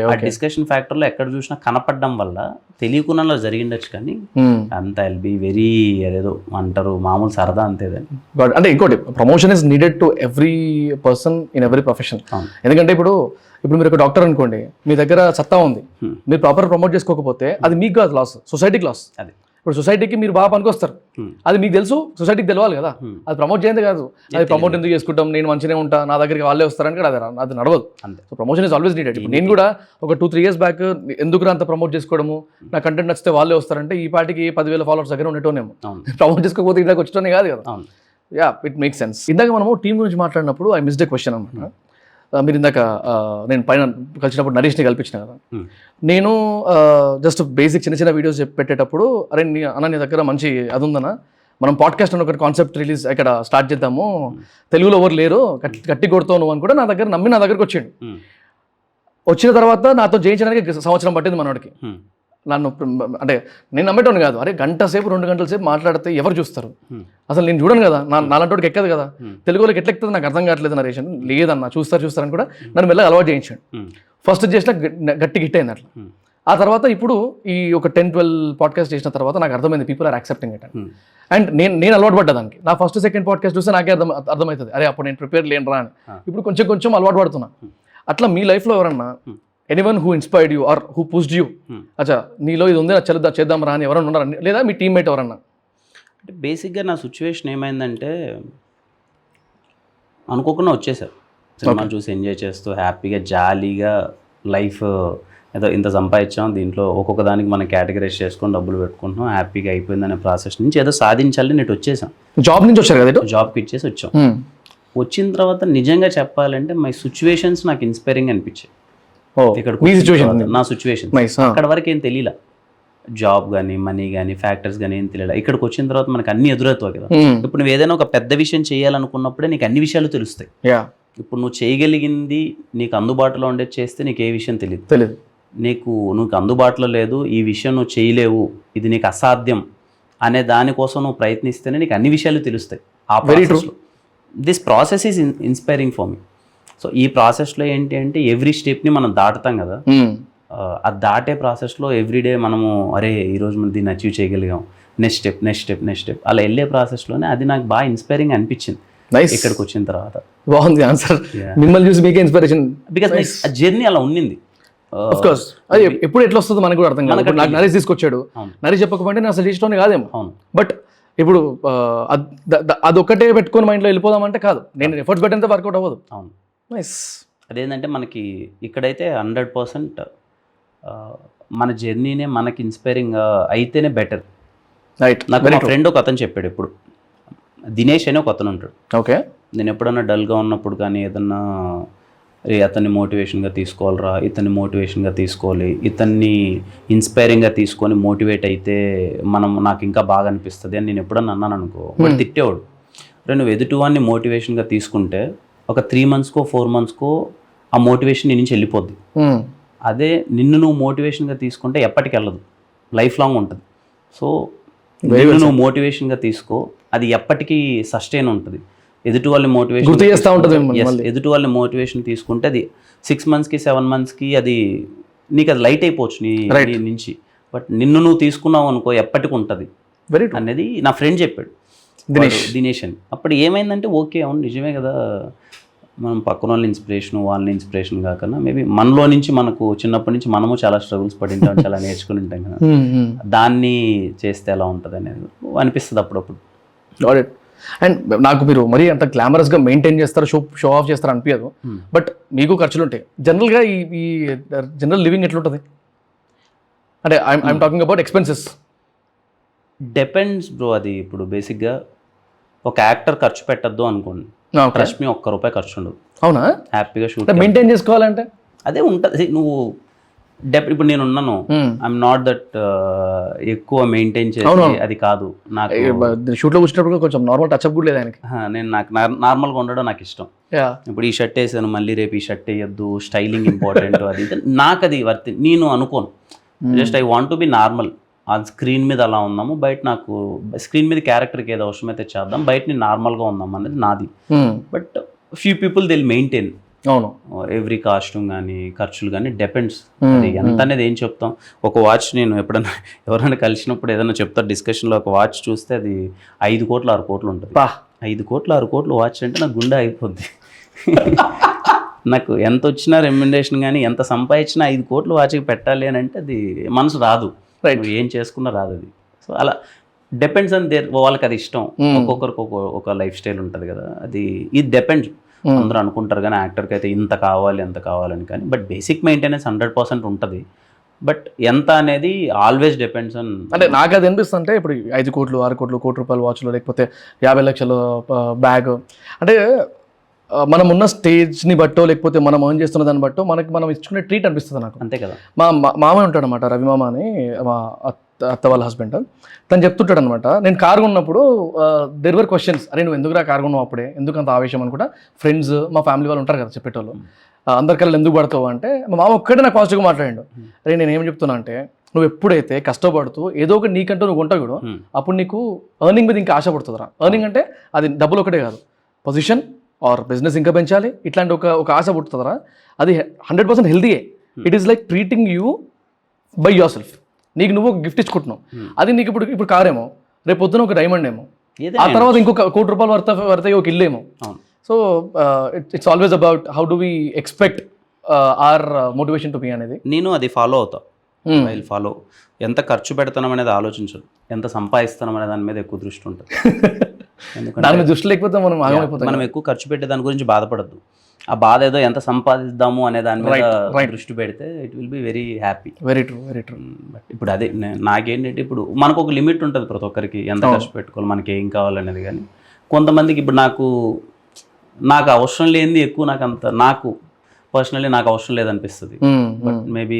ఆ డిస్కషన్ ఫ్యాక్టర్లో ఎక్కడ చూసినా కనపడడం వల్ల తెలియకుండా జరిగిండొచ్చు, కానీ అంత ఐల్ బి వెరీ ఏదో అంటారు మామూలు సరదా అంతేదని. బట్ అంటే ఇంకోటి, promotion is needed to every person in every profession. ఎందుకంటే ఇప్పుడు మీరు ఒక డాక్టర్ అనుకోండి, మీ దగ్గర సత్తా ఉంది, మీరు ప్రాపర్ ప్రమోట్ చేసుకోకపోతే అది మీకు కాదు లాస్, సొసైటీకి లాస్. అది ఇప్పుడు సొసైటీకి మీరు బాగా పనికొస్తారు, అది మీకు తెలుసు, సొసైటీకి తెలవాలి కదా. అది ప్రమోట్ చేయండి కాదు, అది ప్రమోట్ ఎందుకు చేసుకుంటాం, నేను మంచిగానే ఉంటా, నా దగ్గరికి వాళ్ళే వస్తారని కూడా అది నడవదు. So promotion is always needed. నేను కూడా ఒక 2-3 years బ్యాక్ ఎందుకు అంత ప్రమోట్ చేసుకోవడము, నా కంటెంట్ నచ్చితే వాళ్ళే వస్తారంటే ఈ పాటికి 10,000 followers దగ్గర ఉండేటోనేమో. ప్రమోట్ చేసుకోకపోతే ఇందాక వచ్చేటోనే కాదు కదా. Yeah, it make sense. ఇందాక మనము టీం గురించి మాట్లాడినప్పుడు ఐ మిస్డ్ ఎ క్వశ్చన్ అనమాట. మీరు ఇందాక నేను పైన కలిసినప్పుడు నరేష్ని కల్పించిన కదా, నేను జస్ట్ బేసిక్ చిన్న వీడియోస్ పెట్టేటప్పుడు అరే నీ దగ్గర మంచి అది ఉందన్నా, మనం పాడ్కాస్ట్ అని ఒకటి కాన్సెప్ట్ రిలీజ్ ఇక్కడ స్టార్ట్ చేద్దాము, తెలుగులో ఎవరు లేరు, గట్టి కొడతావు నువ్వు అని కూడా నా దగ్గరకు వచ్చాడు. వచ్చిన తర్వాత నాతో జయించడానికి సంవత్సరం పట్టింది మనోడికి. నన్ను అంటే నేను నమ్మేటోని కాదు, అరే గంట సేపు 2 గంటల సేపు మాట్లాడితే ఎవరు చూస్తారు, అసలు నేను చూడను కదా, నాలంటోడికి ఎక్కదు కదా, తెలుగులోకి ఎట్లా ఎక్కుతుంది నాకు అర్థం కావట్లేదు నరేషన్, లేదన్నా చూస్తారని కూడా నన్ను మెల్లగా అలవాటు చేయించాడు. ఫస్ట్ చేసిన గట్టి హిట్ అయింది అట్లా. ఆ తర్వాత ఇప్పుడు ఈ ఒక 10-12 పాడ్కాస్ట్ చేసిన తర్వాత నాకు అర్థమైంది people are accepting it. And నేను అలవాటు పడ్డా దానికి. నా ఫస్ట్ సెకండ్ పాడ్కాస్ట్ చూస్తే నాకే అర్థమవుతుంది, అరే అప్పుడు నేను ప్రిపేర్ లేనురా అని. ఇప్పుడు కొంచెం అలవాటు పడుతున్నా. అట్లా మీ లైఫ్లో ఎవరన్నా anyone who inspired you or who pushed you, అచ్చా నీలో ఇది ఉంది చేద్దాం రా అని ఎవరన్నా ఉన్నారా, లేదా మీ టీమ్మేట్ ఎవరన్నా? అంటే బేసిక్గా నా సిచ్యువేషన్ ఏమైందంటే అనుకోకుండా వచ్చేసారు, సినిమా చూసి ఎంజాయ్ చేస్తూ హ్యాపీగా జాలీగా లైఫ్ ఏదో ఇంత సంపాదించాం, దీంట్లో ఒక్కొక్క దానికి మనం కేటగరైజ్ చేసుకొని డబ్బులు పెట్టుకుంటున్నాం, హ్యాపీగా అయిపోయిందనే ప్రాసెస్ నుంచి ఏదో సాధించాలని నేను వచ్చేసాం. జాబ్ నుంచి వచ్చారు కదా, జాబ్కి ఇచ్చేసి వచ్చాం. వచ్చిన తర్వాత నిజంగా చెప్పాలంటే మై సిచ్యువేషన్స్ నాకు ఇన్స్పైరింగ్ అనిపించాయి. నా సిచ్యువేషన్ అక్కడ వరకు ఏం తెలియలా, జాబ్ కానీ మనీ కానీ ఫ్యాక్టర్స్ కానీ ఏం తెలియలా. ఇక్కడికి వచ్చిన తర్వాత మనకు అన్ని ఎదురవుతాయి కదా. ఇప్పుడు నువ్వు ఏదైనా ఒక పెద్ద విషయం చేయాలనుకున్నప్పుడే నీకు అన్ని విషయాలు తెలుస్తాయి. ఇప్పుడు నువ్వు చేయగలిగింది నీకు అందుబాటులో ఉండేది చేస్తే నీకు ఏ విషయం తెలియదు. నీకు అందుబాటులో లేదు, ఈ విషయం నువ్వు చేయలేవు, ఇది నీకు అసాధ్యం అనే దానికోసం నువ్వు ప్రయత్నిస్తేనే నీకు అన్ని విషయాలు తెలుస్తాయి. ఆ ప్రాసెస్లో this process is inspiring for me. So ఈ ప్రాసెస్లో ఏంటి అంటే ఎవ్రీ స్టెప్ని మనం దాటుతాం కదా, ఆ దాటే ప్రాసెస్లో ఎవ్రీడే మనము అరే ఈరోజు మనం దీన్ని అచీవ్ చేయగలిగాం, next step next step next step అలా వెళ్ళే ప్రాసెస్లోనే అది నాకు బాగా ఇన్స్పైరింగ్ అనిపించింది ఇక్కడికి వచ్చిన తర్వాత. బాగుంది ఆన్సర్. మిమ్మల్ని చూసి మీకే ఇన్స్పిరేషన్, బికాస్ ఆ జర్నీ అలా ఉండింది. ఆఫ్ కోర్స్ అది ఎప్పుడు ఎట్లా వస్తుందో మనకు కూడా అర్థం కాదు. నాకు నరేష్ తీసుకొచ్చాడు, నరేష్ చెప్పకపోతే నా సజెస్ట్ కాదేమో. బట్ ఇప్పుడు అదొక్కటే పెట్టుకొని మైండ్లో వెళ్ళిపోదామంటే కాదు, నేను ఎఫర్ట్స్ పెట్టినంత వర్కౌట్ అవ్వదు. అవును, నైస్. అదేంటంటే మనకి ఇక్కడైతే 100% మన జర్నీనే మనకి ఇన్స్పైరింగ్ అయితేనే బెటర్. రైట్. నాకు మా ఫ్రెండ్ ఒక అతను చెప్పాడు ఎప్పుడు, దినేష్ అని ఒక అతను ఉంటాడు. ఓకే. నేను ఎప్పుడన్నా డల్గా ఉన్నప్పుడు కానీ ఏదన్నా అతన్ని మోటివేషన్గా తీసుకోవాలరా, ఇతన్ని మోటివేషన్గా తీసుకోవాలి, ఇతన్ని ఇన్స్పైరింగ్గా తీసుకొని మోటివేట్ అయితే నాకు ఇంకా బాగా అనిపిస్తుంది అని నేను ఎప్పుడన్నా అన్నాను అనుకో, వాడు తిట్టేవాడు. నువ్వు ఎదుటివాన్ని మోటివేషన్గా తీసుకుంటే ఒక 3 monthsకో 4 monthsకో ఆ మోటివేషన్ నీ నుంచి వెళ్ళిపోద్ది. అదే నిన్ను నువ్వు మోటివేషన్గా తీసుకుంటే ఎప్పటికి వెళ్ళదు, లైఫ్ లాంగ్ ఉంటుంది. సో నిన్ను నువ్వు మోటివేషన్గా తీసుకో, అది ఎప్పటికీ సస్టైన్ ఉంటుంది. ఎదుటి వాళ్ళని మోటివేషన్ చేస్తూ ఉంటుంది. ఎదుటి వాళ్ళని మోటివేషన్ తీసుకుంటే అది 6 monthsకి 7 monthsకి అది నీకు అది లైట్ అయిపోవచ్చు నీ నుంచి. బట్ నిన్ను నువ్వు తీసుకున్నావు అనుకో ఎప్పటికి ఉంటుంది అనేది నా ఫ్రెండ్ చెప్పాడు, దినేష్ అని. అప్పుడు ఏమైందంటే ఓకే అవును నిజమే కదా, మనం పక్కన వాళ్ళ ఇన్స్పిరేషన్ కాకుండా మేబీ మనలో నుంచి మనకు చిన్నప్పటి నుంచి మనము చాలా స్ట్రగుల్స్ పడి ఉంటాం, చాలా నేర్చుకుని ఉంటాం కదా, దాన్ని చేస్తే ఎలా ఉంటుంది అనేది అనిపిస్తుంది అప్పుడప్పుడు. అండ్ నాకు మీరు మరీ అంత గ్లామరస్గా మెయింటైన్ చేస్తారు, షో ఆఫ్ చేస్తారు అనిపించదు. బట్ మీకు ఖర్చులు ఉంటాయి. జనరల్గా ఈ జనరల్ లివింగ్ ఎట్లుంటుంది అంటే I'm talking about expenses. Depends bro. అది ఇప్పుడు బేసిక్గా ఒక యాక్టర్ ఖర్చు పెట్టద్దు అనుకోండి, ట్రస్ట్ మీ ₹1 ఖర్చు ఉండదు. అవునా? హ్యాపీగా షూట్ మెయింటైన్ చేసుకోవాలంటే అదే ఉంటుంది. నువ్వు ఇప్పుడు నేను ఉన్నాను, ఐఎమ్ నాట్ దట్ ఎక్కువ మెయింటైన్ చేసి అది కాదు. నాకు షూట్లో కూర్చున్నప్పుడు కొంచెం నార్మల్ టచ్అప్ కూడా లేదు ఆయనకి. నాకు నార్మల్గా ఉండడం నాకు ఇష్టం. ఇప్పుడు ఈ షర్ట్ వేసాను, మళ్ళీ రేపు ఈ షర్ట్ వేయద్దు, స్టైలింగ్ ఇంపార్టెంట్ అది నాకు అది నేను అనుకోను. Just I want to be normal. ఆ స్క్రీన్ మీద అలా ఉన్నాము, బయట నాకు స్క్రీన్ మీద క్యారెక్టర్కి ఏదో అవసరమైతే చేద్దాం, బయట నేను నార్మల్గా ఉన్నాం అనేది నాది. But few people they maintain. అవును, ఎవ్రీ కాస్ట్యూమ్ కానీ ఖర్చులు కానీ డిపెండ్స్. అది ఎంత అనేది ఏం చెప్తాం. ఒక వాచ్ నేను ఎప్పుడైనా ఎవరైనా కలిసినప్పుడు ఏదైనా చెప్తారు డిస్కషన్లో, ఒక వాచ్ చూస్తే అది 5 కోట్లు 6 కోట్లు ఉంటుంది. 5 కోట్లు 6 కోట్లు వాచ్ అంటే నాకు గుండె అయిపోద్ది. నాకు ఎంత వచ్చినా రెమ్యునరేషన్ కానీ ఎంత సంపాదించినా 5 కోట్లు వాచ్కి పెట్టాలి అని అంటే అది మనసు రాదు, ఏం చేసుకున్నా రాదు అది. సో అలా డిపెండ్స్ ఆన్ వాళ్ళకి అది ఇష్టం. ఒక్కొక్కరికి ఒక లైఫ్ స్టైల్ ఉంటుంది కదా, అది ఇది డిపెండ్స్. అందరూ అనుకుంటారు కానీ యాక్టర్కి అయితే ఇంత కావాలి ఎంత కావాలని, కానీ బట్ బేసిక్ మెయింటెనెన్స్ 100% ఉంటుంది. బట్ ఎంత అనేది ఆల్వేస్ డిపెండ్స్ ఆన్. అంటే నాకు అది అనిపిస్తుంది అంటే ఇప్పుడు 5 కోట్లు 6 కోట్లు ₹1 వాచ్లో లేకపోతే 50 లక్షల బ్యాగ్ అంటే మనం ఉన్న స్టేజ్ని బట్టో లేకపోతే మనం ఎర్న్ చేస్తున్న దాన్ని బట్టో మనం ఇచ్చుకునే ట్రీట్ అనిపిస్తుంది నాకు. అంతే కదా. మా మామయ్య ఉంటాడు అనమాట, రవి మామ అని, మా అత్త వాళ్ళ హస్బెండ్. తను చెప్తుంటాడు అనమాట, నేను కారు ఉన్నప్పుడు దెర్ వర్ క్వశ్చన్స్, అరే నువ్వు ఎందుకురా కారు కొన్నావు అప్పుడే, ఎందుకు అంత ఆవేశం అనుకుంటా. ఫ్రెండ్స్ మా ఫ్యామిలీ వాళ్ళు ఉంటారు కదా చెప్పేటోళ్ళు, అందరికల్లా ఎందుకు పడతావు అంటే మా మామ ఒక్కడే నాకు పాజిటివ్గా మాట్లాడాడు. అరే నేను ఏం చెప్తున్నా అంటే నువ్వు ఎప్పుడైతే కష్టపడుతూ ఏదో ఒకటి నీకంటూ నువ్వు ఉంటావు కూడా, అప్పుడు నీకు ఎర్నింగ్ మీద ఇంకా ఆశ పడుతుందిరా. ఎర్నింగ్ అంటే అది డబ్బులు ఒకటే కాదు, పొజిషన్ ఆర్ బిజినెస్ ఇంకా పెంచాలి, ఇట్లాంటి ఒక ఆశ పుట్టుతుందిరా. అది 100% హెల్తీయే. It is like treating you by yourself. నీకు నువ్వు గిఫ్ట్ ఇచ్చుకుంటున్నావు, అది నీకు ఇప్పుడు కారేమో, రేపు పొద్దున ఒక డైమండ్ ఏమో, ఆ తర్వాత ఇంకొక ₹1 వర్త ఒక ఇల్లు ఏమో. So it's always about how do we expect or motivation to be అనేది. నేను అది ఫాలో అవుతా. ఫాలో ఎంత ఖర్చు పెడతాం అనేది ఆలోచించదు, ఎంత సంపాదిస్తాం అనే దాని మీద ఎక్కువ దృష్టి ఉంటుంది. దాని మీద దృష్టి లేకపోతే మనం ఎక్కువ ఖర్చు పెట్టే దాని గురించి బాధపడద్దు. ఆ బాధ ఏదో ఎంత సంపాదిద్దాము అనే దాని మీద దృష్టి పెడితే it will be very happy. Very true, very true. But ఇప్పుడు అదే నాకేంటంటే ఇప్పుడు మనకు ఒక లిమిట్ ఉంటుంది ప్రతి ఒక్కరికి, ఎంత ఖర్చు పెట్టుకోవాలి, మనకి ఏం కావాలనేది. కానీ కొంతమందికి ఇప్పుడు నాకు అవసరం లేనిది ఎక్కువ, నాకు పర్సనల్లీ నాకు అవసరం లేదనిపిస్తుంది. బట్ మేబీ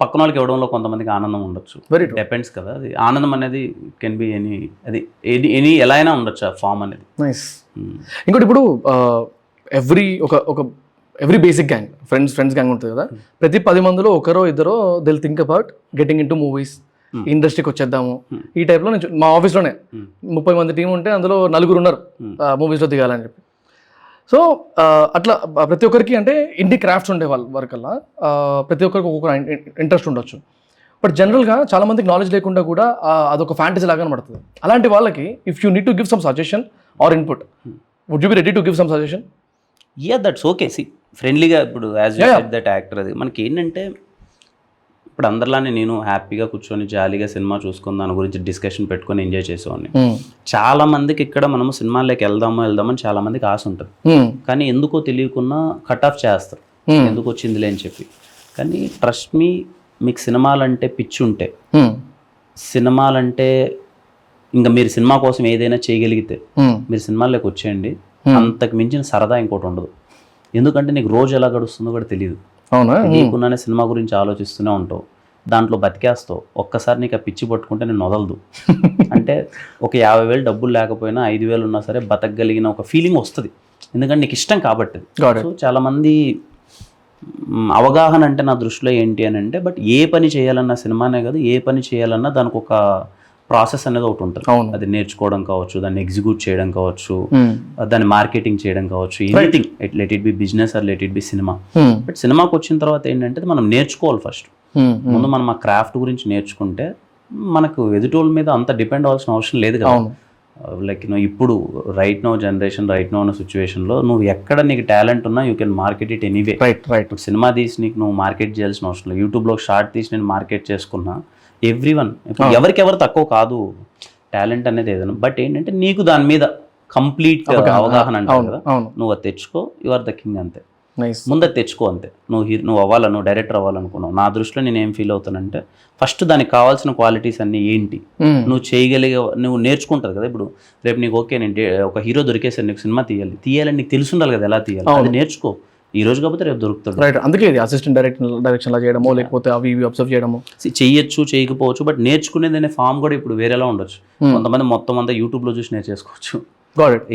పక్కన వాళ్ళకి ఇవ్వడంలో కొంతమందికి ఆనందం ఉండొచ్చు. డిపెండ్స్ కదా, అది ఆనందం అనేది కెన్ బి ఎనీ ఎలా అయినా ఉండొచ్చు ఆ ఫామ్ అనేది. నైస్. ఇంకోటి ఇప్పుడు every basic gang, friends gang ఉంటుంది కదా, ప్రతి 10 మందిలో ఒకరో ఇద్దరో దిల్ think about getting into movies, ఇండస్ట్రీకి వచ్చేద్దాము ఈ టైప్లో నేను మా ఆఫీస్లోనే 30 మంది టీం ఉంటే అందులో 4 ఉన్నారు మూవీస్లో దిగాలని చెప్పి. సో అట్లా ప్రతి ఒక్కరికి అంటే ఇంటి క్రాఫ్ట్స్ ఉండే వాళ్ళ వరకల్లా ప్రతి ఒక్కరికి ఒక్కొక్క ఇంట్రెస్ట్ ఉండొచ్చు. బట్ జనరల్గా చాలా మందికి నాలెడ్జ్ లేకుండా కూడా అదొక ఫ్యాంటసీ లాగా కనబడుతుంది. అలాంటి వాళ్ళకి if you need to give some suggestion or input, would you be ready to give some suggestion? That's okay. See ఫ్రెండ్లీగా ఇప్పుడు as you said that actor, అది మనకి ఏంటంటే ఇప్పుడు అందరిలానే నేను హ్యాపీగా కూర్చొని జాలీగా సినిమా చూసుకుని దాని గురించి డిస్కషన్ పెట్టుకొని ఎంజాయ్ చేసేవాడిని. చాలా మందికి ఇక్కడ మనము సినిమాలోకి వెళ్దామని చాలా మందికి ఆశ ఉంటుంది, కానీ ఎందుకో తెలియకుండా కట్ ఆఫ్ చేస్తారు ఎందుకు వచ్చిందిలే అని చెప్పి. కానీ ట్రస్ట్ మీ, మీకు సినిమాలంటే పిచ్చి ఉంటే, సినిమాలంటే ఇంకా మీరు సినిమా కోసం ఏదైనా చేయగలిగితే మీరు సినిమాల్లోకి వచ్చేయండి. అంతకు మించిన సరదా ఇంకోటి ఉండదు. ఎందుకంటే నీకు రోజు ఎలా గడుస్తుందో కూడా తెలియదు. నీకున్నానే సినిమా గురించి ఆలోచిస్తూనే ఉంటావు, దాంట్లో బతికేస్తావు. ఒక్కసారి నీకు ఆ పిచ్చి పట్టుకుంటే నేను వదలదు. అంటే ఒక 50,000 డబ్బులు లేకపోయినా 5,000 ఉన్నా సరే బతకగలిగిన ఒక ఫీలింగ్ వస్తుంది, ఎందుకంటే నీకు ఇష్టం కాబట్టి. సో చాలామంది అవగాహన అంటే నా దృష్టిలో ఏంటి అని అంటే, బట్ ఏ పని చేయాలన్నా సినిమానే కాదు, ఏ పని చేయాలన్నా దానికి ఒక ప్రాసెస్ అనేది ఒకటి ఉంటుంది. అది నేర్చుకోవడం కావచ్చు, దాన్ని ఎగ్జిక్యూట్ చేయడం కావచ్చు, దాన్ని మార్కెటింగ్ చేయడం కావచ్చు, anything, let it be business are let it be cinema. But సినిమాకి వచ్చిన తర్వాత ఏంటంటే మనం నేర్చుకోవాలి ఫస్ట్. ముందు మనం ఆ క్రాఫ్ట్ గురించి నేర్చుకుంటే మనకు ఎదుటోళ్ళ మీద అంత డిపెండ్ అవ్వాల్సిన అవసరం లేదు కదా. లైక్ ఇప్పుడు right now generation, right now ఉన్న సిచ్యువేషన్లో నువ్వు ఎక్కడ నీకు టాలెంట్ ఉన్నా you can market it anyway. ఇప్పుడు సినిమా తీసి నీకు నువ్వు మార్కెట్ చేయాల్సిన అవసరం లేదు. యూట్యూబ్లో షార్ట్ తీసి నేను మార్కెట్ చేసుకున్నా ఎవ్రీవన్, ఇప్పుడు ఎవరికెవరు తక్కువ కాదు టాలెంట్ అనేది ఏదైనా. బట్ ఏంటంటే నీకు దాని మీద కంప్లీట్ అవగాహన అంటావు కదా, నువ్వు అది తెచ్చుకో, యు ఆర్ ద కింగ్ అంతే. ముందు అది తెచ్చుకో అంతే. నువ్వు డైరెక్టర్ అవ్వాలనుకున్నావు. నా దృష్టిలో నేను ఏం ఫీల్ అవుతానంటే, ఫస్ట్ దానికి కావాల్సిన క్వాలిటీస్ అన్నీ ఏంటి, నువ్వు చేయగలిగే, నువ్వు నేర్చుకుంటావు కదా. ఇప్పుడు రేపు నీకు ఓకే నేను ఒక హీరో దొరికేసాను, నీకు సినిమా తీయాలని నీకు తెలిసి ఉండాలి కదా ఎలా తీయాలి, అది నేర్చుకో. ఈ రోజు కాకపోతే రేపు దొరుకుతుంది. రైట్, అందుకే ఇది అసిస్టెంట్ డైరెక్షన్ లా చేయడమో లేకపోతే అవి ఇవి అబ్జర్వ్ చేయడమో చెయ్యొచ్చు, చేయకపోవచ్చు. బట్ నేర్చుకునేది అనే ఫామ్ కూడా ఇప్పుడు వేరేలా ఉండొచ్చు. కొంతమంది మొత్తం అంతా యూట్యూబ్లో చూసి నేర్చేసుకోవచ్చు.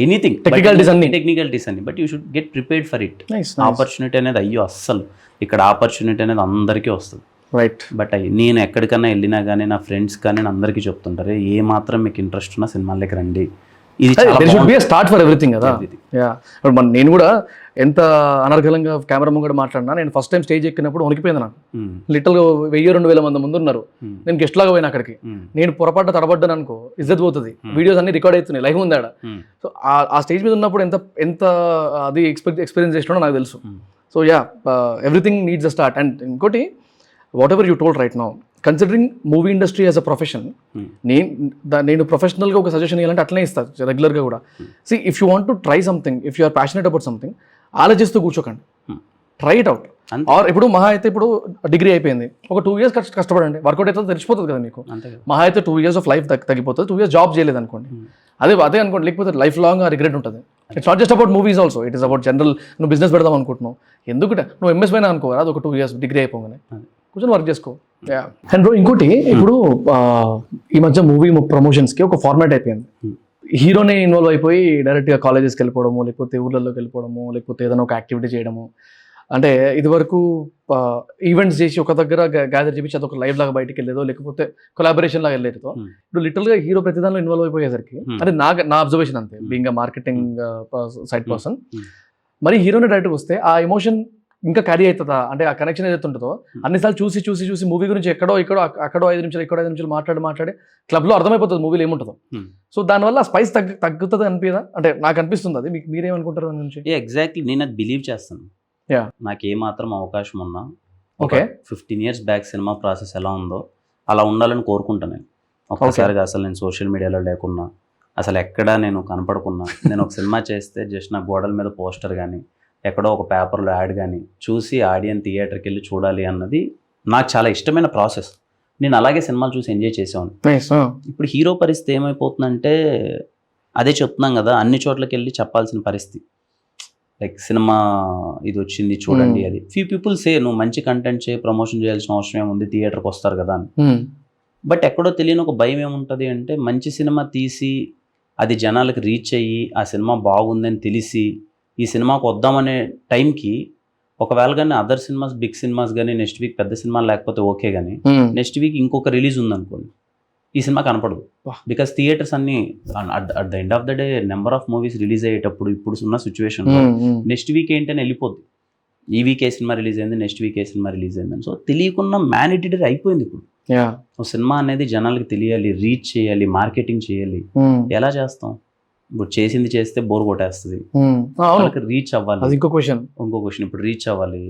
ఎనీథింగ్ టెక్నికలిటీస్ అన్ని, but you should get prepared for it. Opportunity అనేది అస్సలు ఇక్కడ ఆపర్చునిటీ అనేది అందరికీ వస్తుంది. రైట్, బట్ నేను ఎక్కడికన్నా వెళ్ళినా కానీ నా ఫ్రెండ్స్ కానీ అందరికీ చెప్తుంటారు, ఏ మాత్రం మీకు ఇంట్రెస్ట్ ఉన్నా సినిమాలకి రండి. ఇది స్టార్ట్ ఫర్ ఎవ్రీథింగ్ కదా. ఇప్పుడు నేను కూడా ఎంత అనర్గళంగా కెమెరా ముంగడ మాట్లాడినా, నేను ఫస్ట్ టైం స్టేజ్ ఎక్కినప్పుడు వణికిపోయింది నాకు. లిటరల్గా 1000-2000 మంది ముందు ఉన్నారు, నేను గెస్ట్ లాగా పోయినా అక్కడికి. నేను పొరపాటు తడబడ్డాను అనుకో ఇజ్జత్ పోతుంది. వీడియోస్ అన్ని రికార్డ్ అవుతున్నాయి, లైవ్ ఉంది ఆడ. సో ఆ స్టేజ్ మీద ఉన్నప్పుడు ఎంత అది ఎక్స్పీరియన్స్ చేసినా నాకు తెలుసు. So everything needs a start. And ఇంకోటి, whatever you told right now, considering movie industry as a profession, నేను ప్రొఫెషనల్గా ఒక సజెషన్ ఇవ్వాలంటే అట్లనే ఇస్తాను రెగ్యులర్గా కూడా. See if you want to try something, if you are passionate about something, ఆలోచిస్తూ కూర్చోకండి, ట్రై ఇట్ అవుట్. ఆర్ ఇప్పుడు మహా అయితే ఇప్పుడు డిగ్రీ అయిపోయింది, ఒక 2 years కష్టపడండి, వర్కౌట్ అయితే తెలిసిపోతుంది కదా మీకు. మహా అయితే 2 years ఆఫ్ లైఫ్ తగ్గిపోతుంది. 2 years జాబ్ చేయలేదు అనుకోండి, అదే అనుకోండి, లేకపోతే లైఫ్ లాంగ్ ఆ రిగ్రెట్ ఉంటుంది. It's not just about movies also, it is about general. నువ్వు బిజినెస్ పెడదాం అనుకుంటున్నావు, ఎందుకంటే నువ్వు ఎంఎస్ పైన అనుకో, అది ఒక 2 years డిగ్రీ అయిపోగానే కూర్చొని వర్క్ చేసుకో. అండ్ బ్రో ఇంకోటి, ఇప్పుడు ఈ మధ్య మూవీ ప్రమోషన్స్కి ఒక ఫార్మాట్ అయిపోయింది. హీరోనే ఇన్వాల్వ్ అయిపోయి డైరెక్ట్గా కాలేజెస్కి వెళ్ళిపోవడము, లేకపోతే ఊళ్ళలోకి వెళ్ళిపోవడము, లేకపోతే ఏదైనా ఒక యాక్టివిటీ చేయడము. అంటే ఇదివరకు ఈవెంట్స్ చేసి ఒక దగ్గర గ్యాదర్ చేపించి అదొక లైవ్ లాగా బయటికి వెళ్ళేదో, లేకపోతే కొలాబరేషన్ లాగా వెళ్ళేదో. ఇప్పుడు లిటరల్గా హీరో ప్రతి దానిలో ఇన్వాల్వ్ అయిపోయేసరికి, అంటే నా అబ్జర్వేషన్ అంతే, బీయింగ్ మార్కెటింగ్ సైడ్ పర్సన్, మరి హీరోనే డైరెక్ట్గా వస్తే ఆ ఎమోషన్ ఇంకా క్యారీ అవుతుందా? అంటే ఆ కనెక్షన్ ఏదైతే ఉంటుందో, అన్నిసార్లు చూసి మూవీ గురించి అక్కడో 5 నిమిషాలు మాట్లాడి క్లబ్లో అర్థమైపోతుంది మూవీలో ఏముంటుందో. సో దానివల్ల స్పైస్ తగ్గుతుంది అనిపిదా? అంటే నాకు అనిపిస్తుంది. అది మీరేమనుకుంటారు దాని గురించి? ఎగ్జాక్ట్లీ, నేను అది బిలీవ్ చేస్తాను. నాకు ఏమాత్రం అవకాశం ఉన్నా, ఒక 15 years బ్యాక్ సినిమా ప్రాసెస్ ఎలా ఉందో అలా ఉండాలని కోరుకుంటాను నేను. ఒక్కసారిగా అసలు నేను సోషల్ మీడియాలో లేకున్నా, అసలు ఎక్కడా నేను కనపడకున్నా, నేను ఒక సినిమా చేస్తే జస్ట్ నా గోడల మీద పోస్టర్ కానీ, ఎక్కడో ఒక పేపర్లో యాడ్ కానీ చూసి ఆడియన్స్ థియేటర్కి వెళ్ళి చూడాలి అన్నది నాకు చాలా ఇష్టమైన ప్రాసెస్. నేను అలాగే సినిమాలు చూసి ఎంజాయ్ చేసేవాడిని. ఇప్పుడు హీరో పరిస్థితి ఏమైపోతుందంటే, అదే చెప్తున్నాం కదా, అన్ని చోట్లకి వెళ్ళి చెప్పాల్సిన పరిస్థితి. లైక్ సినిమా ఇది వచ్చింది చూడండి, అది ఫ్యూ పీపుల్ సే నువ్వు మంచి కంటెంట్ చేయి, ప్రమోషన్ చేయాల్సిన అవసరం ఏముంది, థియేటర్కి వస్తారు కదా అని. బట్ ఎక్కడో తెలియని ఒక భయం ఏముంటుంది అంటే, మంచి సినిమా తీసి అది జనాలకు రీచ్ అయ్యి ఆ సినిమా బాగుందని తెలిసి ఈ సినిమాకు వద్దామనే టైంకి ఒకవేళ కానీ అదర్ సినిమాస్ బిగ్ సినిమాస్ కానీ నెక్స్ట్ వీక్ పెద్ద సినిమా లేకపోతే ఓకే కానీ నెక్స్ట్ వీక్ ఇంకొక రిలీజ్ ఉందనుకోండి, ఈ సినిమా కనపడదు. బికాస్ థియేటర్స్ అన్ని at the end of the day number of movies release అయ్యేటప్పుడు ఇప్పుడు ఉన్న సిచ్యువేషన్ నెక్స్ట్ వీక్ ఏంటని వెళ్ళిపోద్ది. ఈ వీక్ ఏ సినిమా రిలీజ్ అయింది, నెక్స్ట్ వీక్ ఏ సినిమా రిలీజ్ అయిందని. సో తెలియకుండా మ్యానిటరీ అయిపోయింది ఇప్పుడు. ఒక సినిమా అనేది జనాలకి తెలియాలి, రీచ్ చేయాలి, మార్కెటింగ్ చేయాలి. ఎలా చేస్తాం? ఇప్పుడు చేసింది చేస్తే బోర్ కొట్టేస్తుంది. వాళ్ళకి రీచ్ అవ్వాలి. ఇంకో క్వశ్చన్ ఇప్పుడు రీచ్ అవ్వాలి,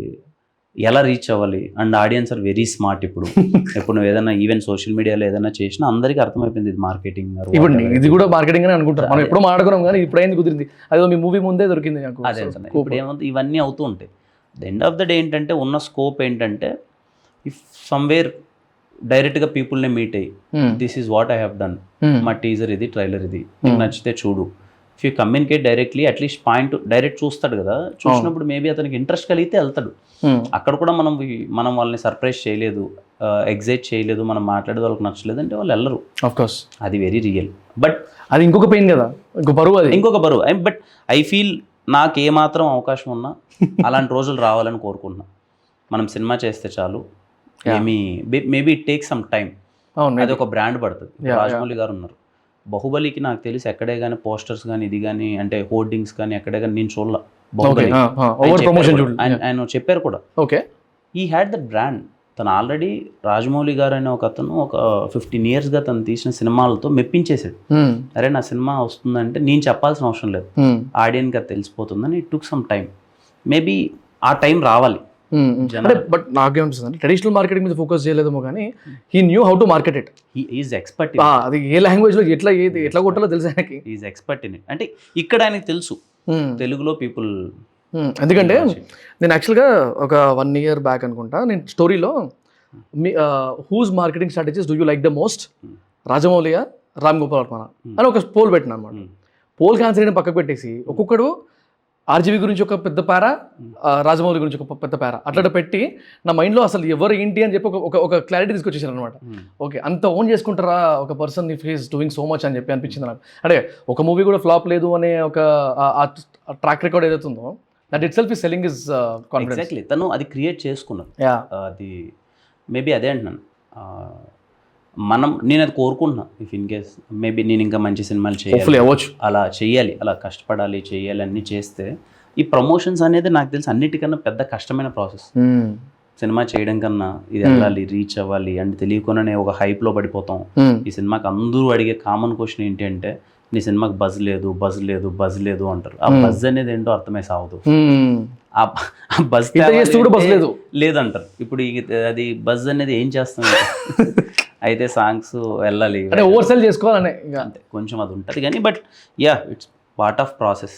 ఎలా రీచ్ అవ్వాలి? And audience are very smart. ఇప్పుడు నువ్వు ఏదైనా ఈవెన్ సోషల్ మీడియాలో ఏదైనా చేసినా అందరికీ అర్థమైపోయింది ఇది మార్కెటింగ్. ఇప్పుడు ఇది కూడా మార్కెటింగ్ అని అనుకుంటారు. మనం ఎప్పుడు మాట్లాడుకున్నాం కానీ ఇప్పుడు అయింది కుదిరింది. అదే మీ మూవీ ముందే దొరికింది. అదే ఇప్పుడు ఏముంది, ఇవన్నీ అవుతూ ఉంటాయి. The end of the day ఏంటంటే ఉన్న స్కోప్ ఏంటంటే ఇఫ్ సమ్వేర్ డైరెక్ట్గా పీపుల్ని మీట్ అయ్యి this is what I have done, మా టీజర్ ఇది, ట్రైలర్ ఇది, నీకు నచ్చితే చూడు. If you communicate directly at least point direct చూస్తాడు కదా, చూసినప్పుడు మేబీ అతనికి ఇంట్రెస్ట్ కలిగితే వెళ్తాడు. అక్కడ కూడా మనం వాళ్ళని సర్ప్రైజ్ చేయలేదు, ఎగ్జైట్ చేయలేదు, మనం మాట్లాడేది వాళ్ళకి నచ్చలేదు అంటే వాళ్ళు వెళ్ళరు. ఆఫ్కోర్స్ అది వెరీ రియల్. బట్ అది ఇంకొక పెయిన్ కదా, ఇంకొక బరువు. బట్ ఐ ఫీల్ నాకు ఏమాత్రం అవకాశం ఉన్నా అలాంటి రోజులు రావాలని కోరుకుంటున్నా. మనం సినిమా చేస్తే చాలు, maybe it take some time. అది ఒక బ్రాండ్ పడుతుంది. రాజమౌళి గారు ఉన్నారు, బాహుబలికి నాకు తెలిసి ఎక్కడే కానీ పోస్టర్స్ కానీ ఇది కానీ అంటే హోర్డింగ్స్ కానీ ఎక్కడే కానీ నేను చూడలా. బాహుబలి ఆయన చెప్పారు కూడా. ఓకే, ఈ హ్యాడ్ దట్ బ్రాండ్. తను ఆల్రెడీ రాజమౌళి గారు అనే ఒక అతను ఒక 15 yearsగా తను తీసిన సినిమాలతో మెప్పించేసాడు. అరే నా సినిమా వస్తుందంటే నేను చెప్పాల్సిన అవసరం లేదు, ఆడియన్కి అది తెలిసిపోతుందని. It took some time. Maybe ఆ టైం రావాలి. బట్ నాకేమనిపిస్తుంది, ట్రెడిషనల్ మార్కెటింగ్ మీద ఫోకస్ చేయలేదేమో కానీ he knew how to market it. Is expert. అది ఏ లాంగ్వేజ్ లో ఎట్లా కొట్టాలో తెలుసు ఆయనకి. Is expert in it. అంటే ఇక్కడ ఆయనకి తెలుసు తెలుగులో పీపుల్. ఎందుకంటే నేను యాక్చువల్గా ఒక 1 year బ్యాక్ అనుకుంటా, నేను స్టోరీలో whose marketing strategies do you like the most, రాజమౌళియా, రామ్ గోపాల్ వర్మ అని ఒక పోల్ పెట్టిన అనమాట. పోల్ ఆన్సర్ పక్కకు పెట్టేసి ఒక్కొక్కడు ఆర్జీవి గురించి ఒక పెద్ద పారా, రాజమౌళి గురించి ఒక పెద్ద పారా అట్లా పెట్టి నా మైండ్లో అసలు ఎవరు ఏంటి అని చెప్పి ఒక క్లారిటీ తీసుకొచ్చేసారు అనమాట. ఓకే, అంత ఓన్ చేసుకుంటారా ఒక person if he's doing so much అని చెప్పి అనిపించింది నాకు. అంటే ఒక మూవీ కూడా ఫ్లాప్ లేదు అనే ఒక ట్రాక్ రికార్డ్ ఏదైతే ఉందో that it self is selling is confidence. Exactly, తను అది క్రియేట్ చేసుకున్నాను. అది మేబీ అదే అంటున్నాను. నేను అది కోరుకుంటున్నా. ఇఫ్ ఇన్ కేస్ మేబీ నేను ఇంకా మంచి సినిమాలు చేయాలి, అలా చేయాలి, అలా కష్టపడాలి, చేయాలి, అన్నీ చేస్తే ఈ ప్రమోషన్స్ అనేది నాకు తెలిసి అన్నిటికన్నా పెద్ద కష్టమైన ప్రాసెస్. సినిమా చేయడం కన్నా ఇది వెళ్ళాలి, రీచ్ అవ్వాలి అంటే తెలియకుండానే ఒక హైప్లో పడిపోతాం. ఈ సినిమాకి అందరూ అడిగే కామన్ క్వశ్చన్ ఏంటి అంటే నీ సినిమాకి బజ్ లేదు, బజ్ లేదు, బజ్ లేదు అంటారు. ఆ బజ్ అనేది ఏంటో అర్థమై సాగుతూ ఆ బజ్ లేదంటారు. ఇప్పుడు అది బజ్ అనేది ఏం చేస్తాం అయితే సాంగ్స్ వెళ్ళాలి అంటే ఓవర్సెల్ చేసుకోవాలనే అంతే, కొంచెం అది ఉంటుంది కానీ. But yeah, it's part of process.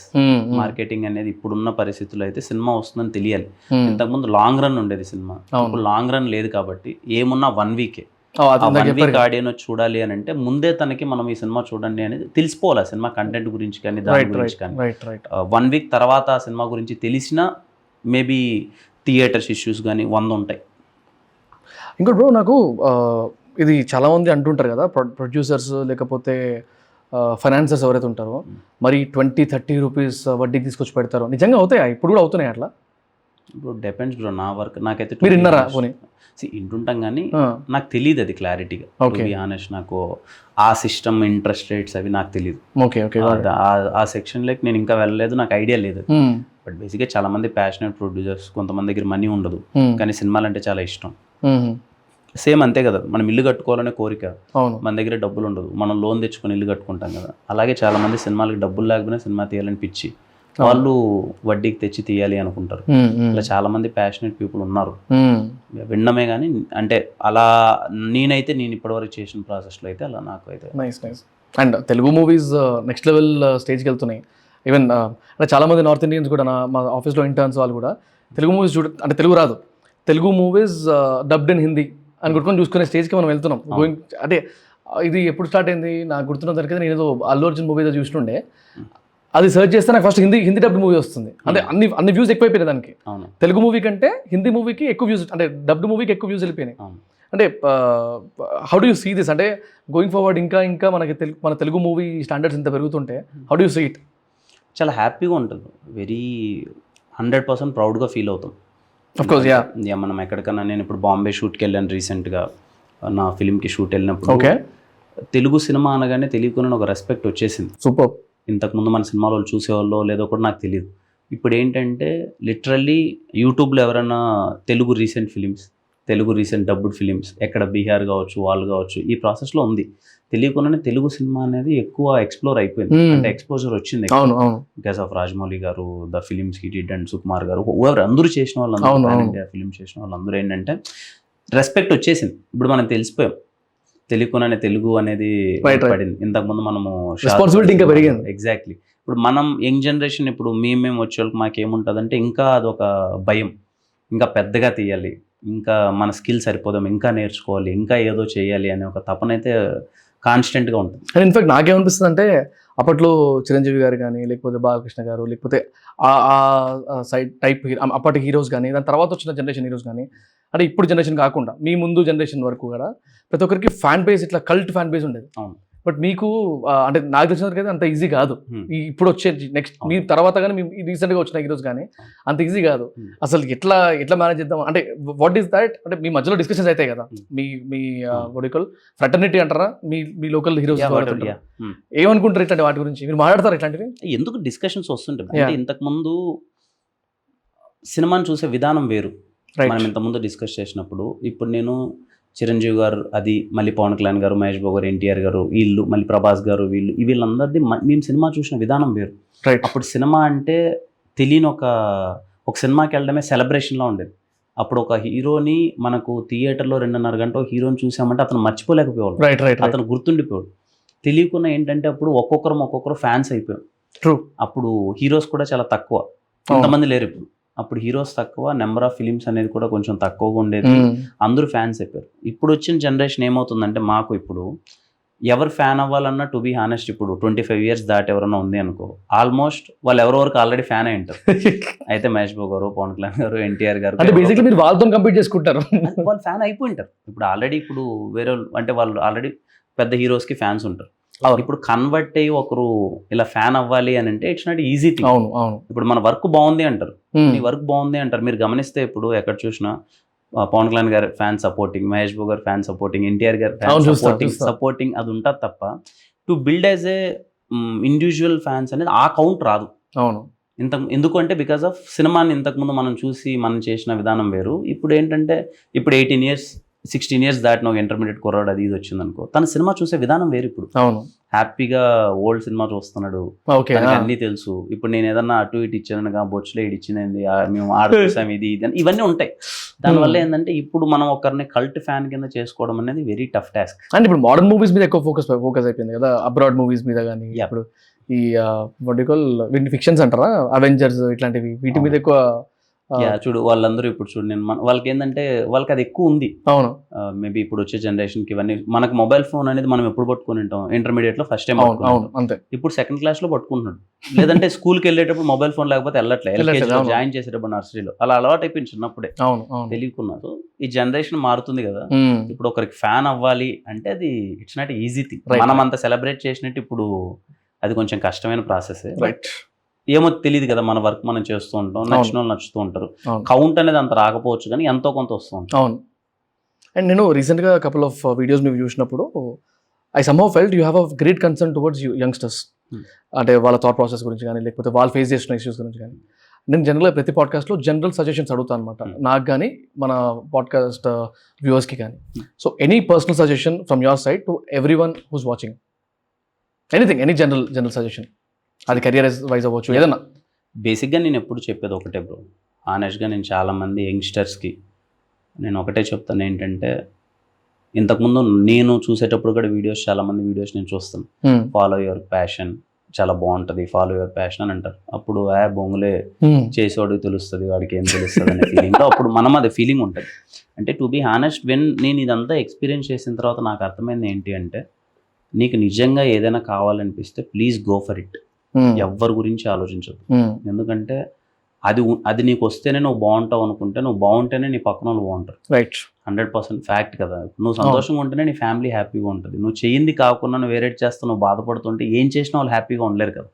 Marketing అనేది ఇప్పుడున్న పరిస్థితుల్లో అయితే సినిమా వస్తుందని తెలియాలి. ఇంతకుముందు లాంగ్ రన్ ఉండేది సినిమా, ఇప్పుడు లాంగ్ రన్ లేదు కాబట్టి ఏమున్నా 1 week. 1 week ఆడియన్ చూడాలి అని అంటే ముందే తనకి మనం ఈ సినిమా చూడండి అనేది తెలిసిపోవాలి. ఆ సినిమా కంటెంట్ గురించి కానీ దాని గురించి కానీ. 1 week తర్వాత ఆ సినిమా గురించి తెలిసినా మేబీ థియేటర్స్ ఇష్యూస్ కానీ 100 ఉంటాయి. ఇంకోటి బ్రో, నాకు ఇది చాలామంది అంటుంటారు కదా, ప్రొడ్యూసర్స్ లేకపోతే ఫైనాన్సర్స్ ఎవరైతే ఉంటారో మరి 20-30 రూపీస్ వడ్డీకి తీసుకొచ్చి పెడతారో, నిజంగా అవుతాయా? ఇప్పుడు కూడా అవుతున్నాయి అట్లా? ఇప్పుడు డిపెండ్స్ బ్రో. నా వర్క్ నాకైతే మీరు విన్నారా పోనీ? వింటుంటాం కానీ నాకు తెలియదు అది క్లారిటీగా. టు బి ఆనెస్ట్, నాకు ఆ సిస్టమ్, ఇంట్రెస్ట్ రేట్స్ అవి నాకు తెలియదు. ఆ సెక్షన్లోకి నేను ఇంకా వెళ్ళలేదు, నాకు ఐడియా లేదు. బట్ బేసిక్గా చాలా మంది ప్యాషనెట్ ప్రొడ్యూసర్స్, కొంతమంది దగ్గర మనీ ఉండదు కానీ సినిమాలు అంటే చాలా ఇష్టం. సేమ్ అంతే కదా, మనం ఇల్లు కట్టుకోవాలనే కోరిక, మన దగ్గర డబ్బులు ఉండదు, మనం లోన్ తెచ్చుకొని ఇల్లు కట్టుకుంటాం కదా. అలాగే చాలా మంది సినిమాలకి డబ్బులు లేకపోయినా సినిమా తీయాలని పిచ్చి, వాళ్ళు వడ్డీకి తెచ్చి తీయాలి అనుకుంటారు. ఇలా చాలా మంది ప్యాషనెట్ పీపుల్ ఉన్నారు. విన్నమే కానీ అంటే అలా నేనైతే నేను ఇప్పటివరకు చేసిన ప్రాసెస్లో అయితే అలా నాకు అయితే. Nice. And Telugu movies next level స్టేజ్కి వెళ్తున్నాయి. ఈవెన్ అంటే చాలామంది నార్త్ ఇండియన్స్ కూడా, మా ఆఫీస్లో ఇంటర్న్స్ వాళ్ళు కూడా తెలుగు మూవీస్ అంటే తెలుగు రాదు, Telugu movies dubbed in Hindi అని కొట్టుకొని చూసుకునే స్టేజ్కి మనం వెళ్తున్నాం. గోయింగ్ అంటే ఇది ఎప్పుడు స్టార్ట్ అయింది నాకు గుర్తున్న దానికి, నేను ఏదో అల్లు అర్జున్ మూవీ ఏదో చూస్తుండే, అది సెర్చ్ చేస్తే నాకు ఫస్ట్ హిందీ డబ్డ్ మూవీ వస్తుంది. అంటే అన్ని వ్యూస్ ఎక్కువైపోయినాయి దానికి. తెలుగు మూవీ కంటే హిందీ మూవీకి ఎక్కువ వ్యూస్, అంటే డబ్డ్ మూవీకి ఎక్కువ వ్యూస్ వెళ్ళిపోయినాయి. అంటే how do you see this? అంటే గోయింగ్ ఫార్వర్డ్ ఇంకా మన తెలుగు మూవీ స్టాండర్డ్స్ ఇంత పెరుగుతుంటే how do you see it? చాలా హ్యాపీగా ఉంటుంది, వెరీ 100% ప్రౌడ్గా ఫీల్ అవుతాం. Of course ya. మనం ఎక్కడికన్నా, నేను ఇప్పుడు బాంబే షూట్కి వెళ్ళాను రీసెంట్గా, నా ఫిలింకి షూట్ వెళ్ళినప్పుడు ఓకే, తెలుగు సినిమా అనగానే తెలియకుండా ఒక రెస్పెక్ట్ వచ్చేసింది. సూపర్. ఇంతకుముందు మన సినిమాలో వాళ్ళు చూసేవాళ్ళో లేదో కూడా నాకు తెలియదు. ఇప్పుడు ఏంటంటే లిటరల్లీ యూట్యూబ్లో ఎవరైనా Telugu recent films, Telugu recent dubbed films, ఎక్కడ బీహార్ కావచ్చు, వాళ్ళు కావచ్చు, ఈ ప్రాసెస్లో ఉంది. తెలియకుండానే తెలుగు సినిమా అనేది ఎక్కువ ఎక్స్ప్లోర్ అయిపోయింది, అంటే ఎక్స్పోజర్ వచ్చింది బికాస్ ఆఫ్ రాజమౌళి గారు, the films he did, and Sukumar గారు, ఎవరు అందరూ చేసిన వాళ్ళు, ఇండియా ఫిలిం చేసిన వాళ్ళందరూ ఏంటంటే రెస్పెక్ట్ వచ్చేసింది. ఇప్పుడు మనం తెలిసిపోయాం, తెలియకుండానే తెలుగు అనేది పడింది. ఇంతకుముందు మనము రెస్పాన్సిబిలిటీ ఇంకా పెరిగింది. ఎగ్జాక్ట్లీ. ఇప్పుడు మనం యంగ్ జనరేషన్, ఇప్పుడు మేము వచ్చే వాళ్ళకి మాకేముంటుంది అంటే ఇంకా అదొక భయం, ఇంకా పెద్దగా తీయాలి, ఇంకా మన స్కిల్ సరిపోదాం, ఇంకా నేర్చుకోవాలి, ఇంకా ఏదో చేయాలి అనే ఒక తపన అయితే కాన్స్టెంట్గా ఉంటుంది. అండ్ ఇన్ఫాక్ట్ నాకేమనిపిస్తుంది అంటే అప్పట్లో చిరంజీవి గారు కానీ, లేకపోతే బాలకృష్ణ గారు, లేకపోతే సైడ్ టైప్ అప్పటి హీరోస్ కానీ, దాని తర్వాత వచ్చిన జనరేషన్ హీరోస్ కానీ, అంటే ఇప్పుడు జనరేషన్ కాకుండా మీ ముందు జనరేషన్ వరకు కూడా ప్రతి ఒక్కరికి ఫ్యాన్ బేస్, ఇట్లా కల్ట్ ఫ్యాన్ బేస్ ఉండేది. బట్ మీకు అంటే నాకు తెలిసినందుకు అయితే అంత ఈజీ కాదు. ఇప్పుడు వచ్చే నెక్స్ట్ మీ తర్వాత కానీ మీ రీసెంట్గా వచ్చిన హీరోస్ కానీ అంత ఈజీ కాదు. అసలు ఎట్లా మేనేజ్ చేద్దాం అంటే వాట్ ఈస్ దాట్, అంటే మీ మధ్యలో డిస్కషన్స్ అవుతాయి కదా, మీ వడికల్ ఫ్రెటర్నిటీ అంటారా, మీ లోకల్ హీరోస్ ఏమనుకుంటారు ఇట్లాంటి వాటి గురించి, మీరు మాట్లాడతారు ఇట్లాంటివి? ఎందుకు డిస్కషన్స్ వస్తుంటాయి అంటే ఇంతకుముందు సినిమాని చూసే విధానం వేరు, మనం ఇంతకుముందు డిస్కస్ చేసినప్పుడు. ఇప్పుడు నేను చిరంజీవి గారు, అది మళ్ళీ పవన్ కళ్యాణ్ గారు, మహేష్ బాబు గారు, ఎన్టీఆర్ గారు, వీళ్ళు మళ్ళీ ప్రభాస్ గారు, వీళ్ళందరిది మేము సినిమా చూసిన విధానం వేరు. అప్పుడు సినిమా అంటే తెలియని ఒక సినిమాకి వెళ్ళడమే సెలబ్రేషన్లా ఉండేది. అప్పుడు ఒక హీరోని మనకు థియేటర్లో 2.5 గంట హీరోని చూసామంటే అతను మర్చిపోలేకపోయేవాళ్ళు, అతను గుర్తుండిపోయాడు. తెలియకుండా ఏంటంటే అప్పుడు ఒక్కొక్కరు ఫ్యాన్స్ అయిపోయాం. అప్పుడు హీరోస్ కూడా చాలా తక్కువ, ఇంతమంది లేరు ఇప్పుడు. అప్పుడు హీరోస్ తక్కువ, నెంబర్ ఆఫ్ ఫిలిమ్స్ అనేది కూడా కొంచెం తక్కువగా ఉండేది, అందరూ ఫ్యాన్స్ అయిపోయారు. ఇప్పుడు వచ్చిన జనరేషన్ ఏమవుతుందంటే, మాకు ఇప్పుడు ఎవరు ఫ్యాన్ అవ్వాలన్నా టు బీ హానెస్ట్, ఇప్పుడు 25 years దాటి ఎవరైనా ఉంది అనుకో, ఆల్మోస్ట్ వాళ్ళు ఎవరో వరకు ఆల్రెడీ ఫ్యాన్ అయి ఉంటారు. అయితే మహేష్ బాబు గారు, పవన్ కళ్యాణ్ గారు, ఎన్టీఆర్ గారు, మీరు వాళ్ళతో కంపీట్ చేసుకుంటారు, వాళ్ళు ఫ్యాన్ అయిపోయి ఉంటారు. ఇప్పుడు ఆల్రెడీ ఇప్పుడు వేరే అంటే వాళ్ళు ఆల్రెడీ పెద్ద హీరోస్కి ఫ్యాన్స్ ఉంటారు. ఇప్పుడు కన్వర్ట్ అయ్యి ఒకరు ఇలా ఫ్యాన్ అవ్వాలి అని అంటే ఇట్స్ నాట్ ఈజీ థింగ్. ఇప్పుడు మన వర్క్ బాగుంది అంటారు, మీ వర్క్ బాగుంది అంటారు. మీరు గమనిస్తే ఇప్పుడు ఎక్కడ చూసినా పవన్ కళ్యాణ్ గారు ఫ్యాన్ సపోర్టింగ్, మహేష్ బాబు గారు ఫ్యాన్ సపోర్టింగ్, ఎన్టీఆర్ గారు ఫ్యాన్ సపోర్టింగ్ అది ఉంటుంది తప్ప to build as a individual fans అనేది ఆ కౌంట్ రాదు. ఎందుకంటే బికాస్ ఆఫ్ సినిమాని ఇంతకుముందు మనం చూసి మనం చేసిన విధానం వేరు. ఇప్పుడు ఏంటంటే ఇప్పుడు 18 years 16 years దాటిన ఒక ఇంటర్మీడియట్ కుర్రాడు అది ఇది వచ్చింది అనుకో, తన సినిమా చూసే విధానం వేరు. ఇప్పుడు హ్యాపీగా ఓల్డ్ సినిమా చూస్తున్నాడు, అన్నీ తెలుసు. ఇప్పుడు నేను ఏదన్నా అటు ఇటు ఇచ్చాను, బొచ్చులో ఇటు ఇచ్చినది, మేము ఆడుతాం, ఇది ఇవన్నీ ఉంటాయి. దానివల్ల ఏంటంటే ఇప్పుడు మనం ఒకరిని కల్ట్ ఫ్యాన్ కింద చేసుకోవడం అనేది వెరీ టఫ్ టాస్క్. అండ్ ఇప్పుడు మోడర్న్ మూవీస్ మీద ఎక్కువ ఫోకస్ అయిపోయింది కదా, అబ్రాడ్ మూవీస్ మీద కానీ, ఇప్పుడు ఈ వీటిని ఫిక్షన్స్ అంటారా, అవెంజర్స్ ఇట్లాంటివి, వీటి మీద ఎక్కువ చూడు. వాళ్ళందరూ ఇప్పుడు చూడు, నేను వాళ్ళకి ఏంటంటే వాళ్ళకి అది ఎక్కువ ఉంది. అవును, మేబీ ఇప్పుడు వచ్చే జనరేషన్కి ఇవన్నీ. మనకు మొబైల్ ఫోన్ అనేది మనం ఎప్పుడు పట్టుకుని ఉంటాం, ఇంటర్మీడియట్ లో ఫస్ట్ టైం. అంతే. ఇప్పుడు 2nd class లో పట్టుకుంటున్నాడు, లేదంటే స్కూల్కి వెళ్ళేటప్పుడు మొబైల్ ఫోన్ లేకపోతే వెళ్ళట్లేదు, జాయిన్ చేసేటప్పుడు నర్సరీలో అలా అలవాటు అయిపోయింది చిన్నప్పుడే, తెలియకున్నారు. ఈ జనరేషన్ మారుతుంది కదా. ఇప్పుడు ఒకరికి ఫ్యాన్ అవ్వాలి అంటే అది ఇట్స్ నాట్ ఈజీ థింగ్. మనం అంత సెలబ్రేట్ చేసినట్టు ఇప్పుడు అది కొంచెం కష్టమైన ప్రాసెస్. ఏమో తెలియదు కదా, మన వర్క్ మనం చేస్తూ ఉంటాం, నచ్చిన వాళ్ళు నచ్చుతూ ఉంటారు. కౌంట్ అనేది అంత రాకపోవచ్చు కానీ ఎంతో కొంత వస్తూ ఉంటుంది. అవును. అండ్ నేను రీసెంట్గా కపుల్ ఆఫ్ వీడియోస్ మీరు చూసినప్పుడు I somehow felt you have a great concern towards youngsters. అంటే వాళ్ళ థాట్ ప్రాసెస్ గురించి కానీ, లేకపోతే వాళ్ళు ఫేస్ చేసిన ఇష్యూస్ గురించి కానీ. నేను జనరల్గా ప్రతి పాడ్కాస్ట్లో జనరల్ సజెషన్స్ అడుగుతాను అనమాట, నాకు కానీ మన పాడ్కాస్ట్ వ్యూవర్స్కి కానీ. So any personal suggestion from your side to every one who's watching, anything, any general suggestion, అది కెరియర్ వైజ్ అవ్వచ్చు ఏదన్నా. బేసిక్గా నేను ఎప్పుడు చెప్పేది ఒకటే బ్రో, ఆనెస్ట్గా నేను చాలామంది యంగ్స్టర్స్కి నేను ఒకటే చెప్తాను ఏంటంటే, ఇంతకుముందు నేను చూసేటప్పుడు కూడా చాలామంది వీడియోస్ నేను చూస్తాను, ఫాలో యువర్ ప్యాషన్, చాలా బాగుంటుంది, ఫాలో యువర్ ప్యాషన్ అని అంటారు. అప్పుడు బొంగులే చేసేవాడికి తెలుస్తుంది, వాడికి ఏం తెలుస్తుంది అనే ఫీలింగ్లో అప్పుడు మనం అది ఫీలింగ్ ఉంటుంది. అంటే టు బీ హానెస్ట్, నేను ఇదంతా ఎక్స్పీరియన్స్ చేసిన తర్వాత నాకు అర్థమైంది ఏంటి అంటే, నీకు నిజంగా ఏదైనా కావాలనిపిస్తే ప్లీజ్ గో ఫర్ ఇట్. ఎవ్వరి గురించి ఆలోచించదు. ఎందుకంటే అది నీకు వస్తేనే నువ్వు బాగుంటావు అనుకుంటే, నువ్వు బాగుంటేనే నీ పక్కన వాళ్ళు బాగుంటారు. 100% ఫ్యాక్ట్ కదా. నువ్వు సంతోషంగా ఉంటేనే నీ ఫ్యామిలీ హ్యాపీగా ఉంటుంది. నువ్వు చేయింది కాకుండా నువ్వు వేరేట్ చేస్తా నువ్వు బాధపడుతుంటే ఏం చేసినా వాళ్ళు హ్యాపీగా ఉండలేరు కదా.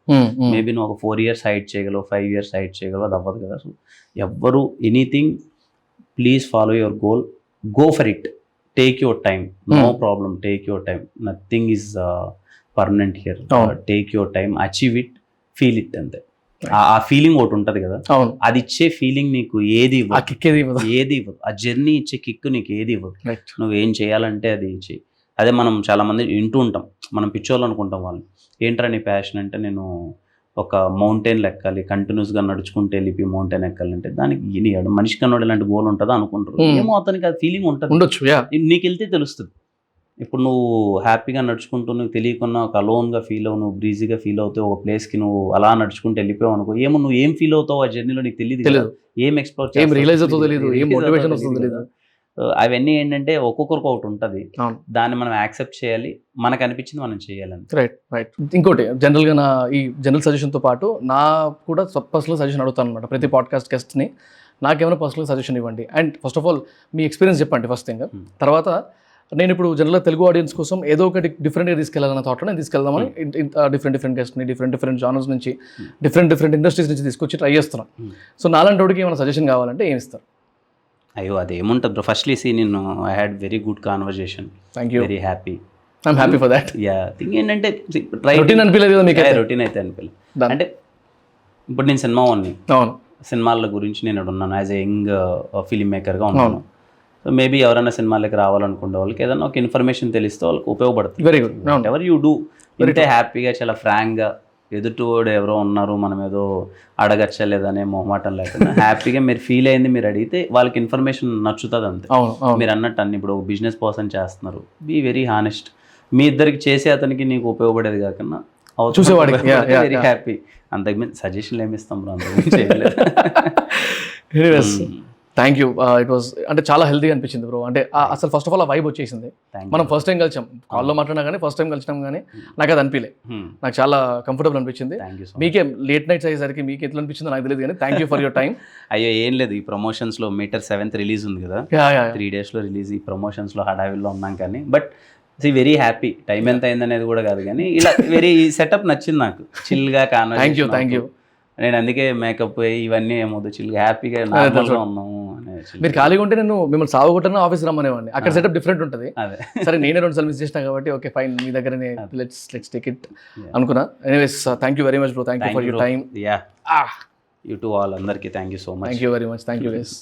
మేబీ నువ్వు ఒక 4 years హైట్ చేయగలవు, 5 years హైట్ చేయగలవు, అది అవ్వదు కదా. సో ఎవ్వరు anything please follow your goal, go for it, take your time, no problem, take your time, nothing is permanent here, take your time, achieve it, feel it అంతే. ఆ feeling ఒకటి ఉంటది కదా, అది ఇచ్చే ఫీలింగ్ నీకు ఏది ఇవ్వదు, ఆ జర్నీ ఇచ్చే కిక్ నీకు ఏది ఇవ్వదు. నువ్వేం చేయాలంటే అది చెయ్యి. అదే మనం చాలా మంది వింటూ ఉంటాం, మనం పిచ్చోళ్ళు అనుకుంటాం. వాళ్ళు ఏంట్రా నీ ప్యాషన్ అంటే, నేను ఒక మౌంటైన్ ఎక్కాలి, కంటిన్యూస్గా నడుచుకుంటే వెళ్ళి మౌంటైన్ ఎక్కాలంటే దానికి మనిషి కన్నోడు ఇలాంటి గోల్ ఉంటుందా అనుకుంటారు. ఏమో అతనికి అది ఫీలింగ్ ఉండొచ్చు, నీకు వెళ్తే తెలుస్తుంది. ఇప్పుడు నువ్వు హ్యాపీగా నడుచుకుంటూ నువ్వు తెలియకున్నా ఒక అలోన్గా ఫీల్ అవ్వు, నువ్వు బ్రీజీగా ఫీల్ అవుతావు, ఒక ప్లేస్కి నువ్వు అలా నడుచుకుంటూ వెళ్ళిపోయావు అనుకో, ఏమో నువ్వు ఏం ఫీల్ అవుతావు ఆ జర్నీలో నీకు తెలియదు, ఏం ఎక్స్ప్లోర్ తెలియదు. అవన్నీ ఏంటంటే ఒక్కొక్కరికి ఒకటి ఉంటుంది, దాన్ని మనం యాక్సెప్ట్ చేయాలి, మనకు అనిపించింది మనం చేయాలని. రైట్. ఇంకోటి జనరల్గా నా ఈ జనరల్ సజెషన్తో పాటు నా కూడా పర్సనల్ సజెషన్ అడుగుతాను అనమాట ప్రతి పాడ్కాస్ట్ గెస్ట్ని. నాకేమైనా పర్సనల్ సజెషన్ ఇవ్వండి, and first of all me experience చెప్పండి ఫస్ట్ థింగ్. తర్వాత నేను ఇప్పుడు జనరల్గా తెలుగు ఆడియన్స్ కోసం ఏదో ఒకటి డిఫరెంట్గా తీసుకెళ్ళాలన్న థాట్లో నేను తీసుకెళ్దామని డిఫరెంట్ గెస్ట్ని డిఫరెంట్ జానర్స్ నుంచి డిఫరెంట్ ఇండస్ట్రీస్ నుంచి తీసుకొచ్చి ట్రై చేస్తున్నాను. సో నాలాంటి వాడికి ఏమైనా సజెషన్ కావాలంటే ఏమి ఇస్తారు? అయ్యో అదేముంటుంది బ్రో, ఫస్ట్లీ నేను I had very good conversation, very happy, I'm happy for that. Thing ఏంటంటే రొటీన్ అనిపించలేదు కదా మీకు? రొటీన్ అయితే అనిపించలేదు. అంటే ఇప్పుడు నేను సినిమా వాడిని, సినిమాల గురించి నేను ఉన్నాను, యాజ్ ఎ యంగ్ ఫిలిం మేకర్గా ఉన్నాను. సో మేబీ ఎవరైనా సినిమాలకి రావాలనుకునే వాళ్ళకి ఏదైనా ఒక ఇన్ఫర్మేషన్ తెలిస్తే వాళ్ళకి ఉపయోగపడుతుంది. Very good. Ever you do ఇంతే హ్యాపీగా, చాలా ఫ్రాంక్గా, ఎదుటివాడు ఎవరో ఉన్నారు మనం ఏదో అడగచ్చలేదనే మొహమాటం లేకుండా హ్యాపీగా మీరు ఫీల్ అయింది మీరు అడిగితే వాళ్ళకి ఇన్ఫర్మేషన్ నచ్చుతుంది అంతే. మీరు అన్నట్టు అన్ని ఇప్పుడు బిజినెస్ పర్సన్ చేస్తున్నారు, బీ వెరీ హానెస్ట్. మీ ఇద్దరికి చేసే అతనికి నీకు ఉపయోగపడేది కాకుండా చూసేవాడికి వెరీ హ్యాపీ. అంతకుమించి సజెషన్లు ఏమి ఇస్తాం బ్రో, అంతకుమించి చేయలేదు. Thank you. ఇట్ వాస్ అంటే చాలా హెల్తీగా అనిపించింది బ్రో. అంటే అసలు ఫస్ట్ ఆఫ్ ఆల్ ఆ వైబ్ వచ్చేసింది. మనం ఫస్ట్ టైం కలిసాం, కాల్లో మాట్లాడినా కానీ ఫస్ట్ టైం కలిసినాం కానీ నాకు అది అనిపించలే. నాకు చాలా కంఫర్టబుల్ అనిపించింది. మీకే లేట్ నైట్స్ అయ్యేసరికి మీకు ఎట్లా అనిపించిందో నాకు తెలియదు కానీ thank you for your time. అయ్యో ఏం లేదు, ఈ ప్రమోషన్స్లో మీటర్ 7th రిలీజ్ ఉంది కదా, 3 daysలో రిలీజ్. ఈ ప్రమోషన్స్లో హడావిల్లో ఉన్నాం కానీ బట్ వెరీ హ్యాపీ. టైం ఎంత అయిందనేది కూడా కాదు కానీ ఇలా వెరీ సెటప్ నచ్చింది నాకు, చిల్గా కాను. Thank you. నేను అందుకే మేకప్ ఇవన్నీ ఏమవుతుంది, చిల్గా హ్యాపీగా నార్మల్గా ఉన్నాము. మీరు ఖాళీగా ఉంటే నేను మిమ్మల్ని సాగుకుంటున్నా ఆఫీస్ రమ్మనేవాడిని, అక్కడ సెటప్ డిఫరెంట్ ఉంటుంది. సరే నేనే 2 సార్లు మిస్ చేసినా కాబట్టి ఓకే ఫైన్, మీ దగ్గరనే లెట్స్ టేక్ ఇట్ అనుకున్నా. Anyways thank you very much bro, thank you for your time. You to all, అందరికీ thank you so much. Thank you very much. Thank you guys.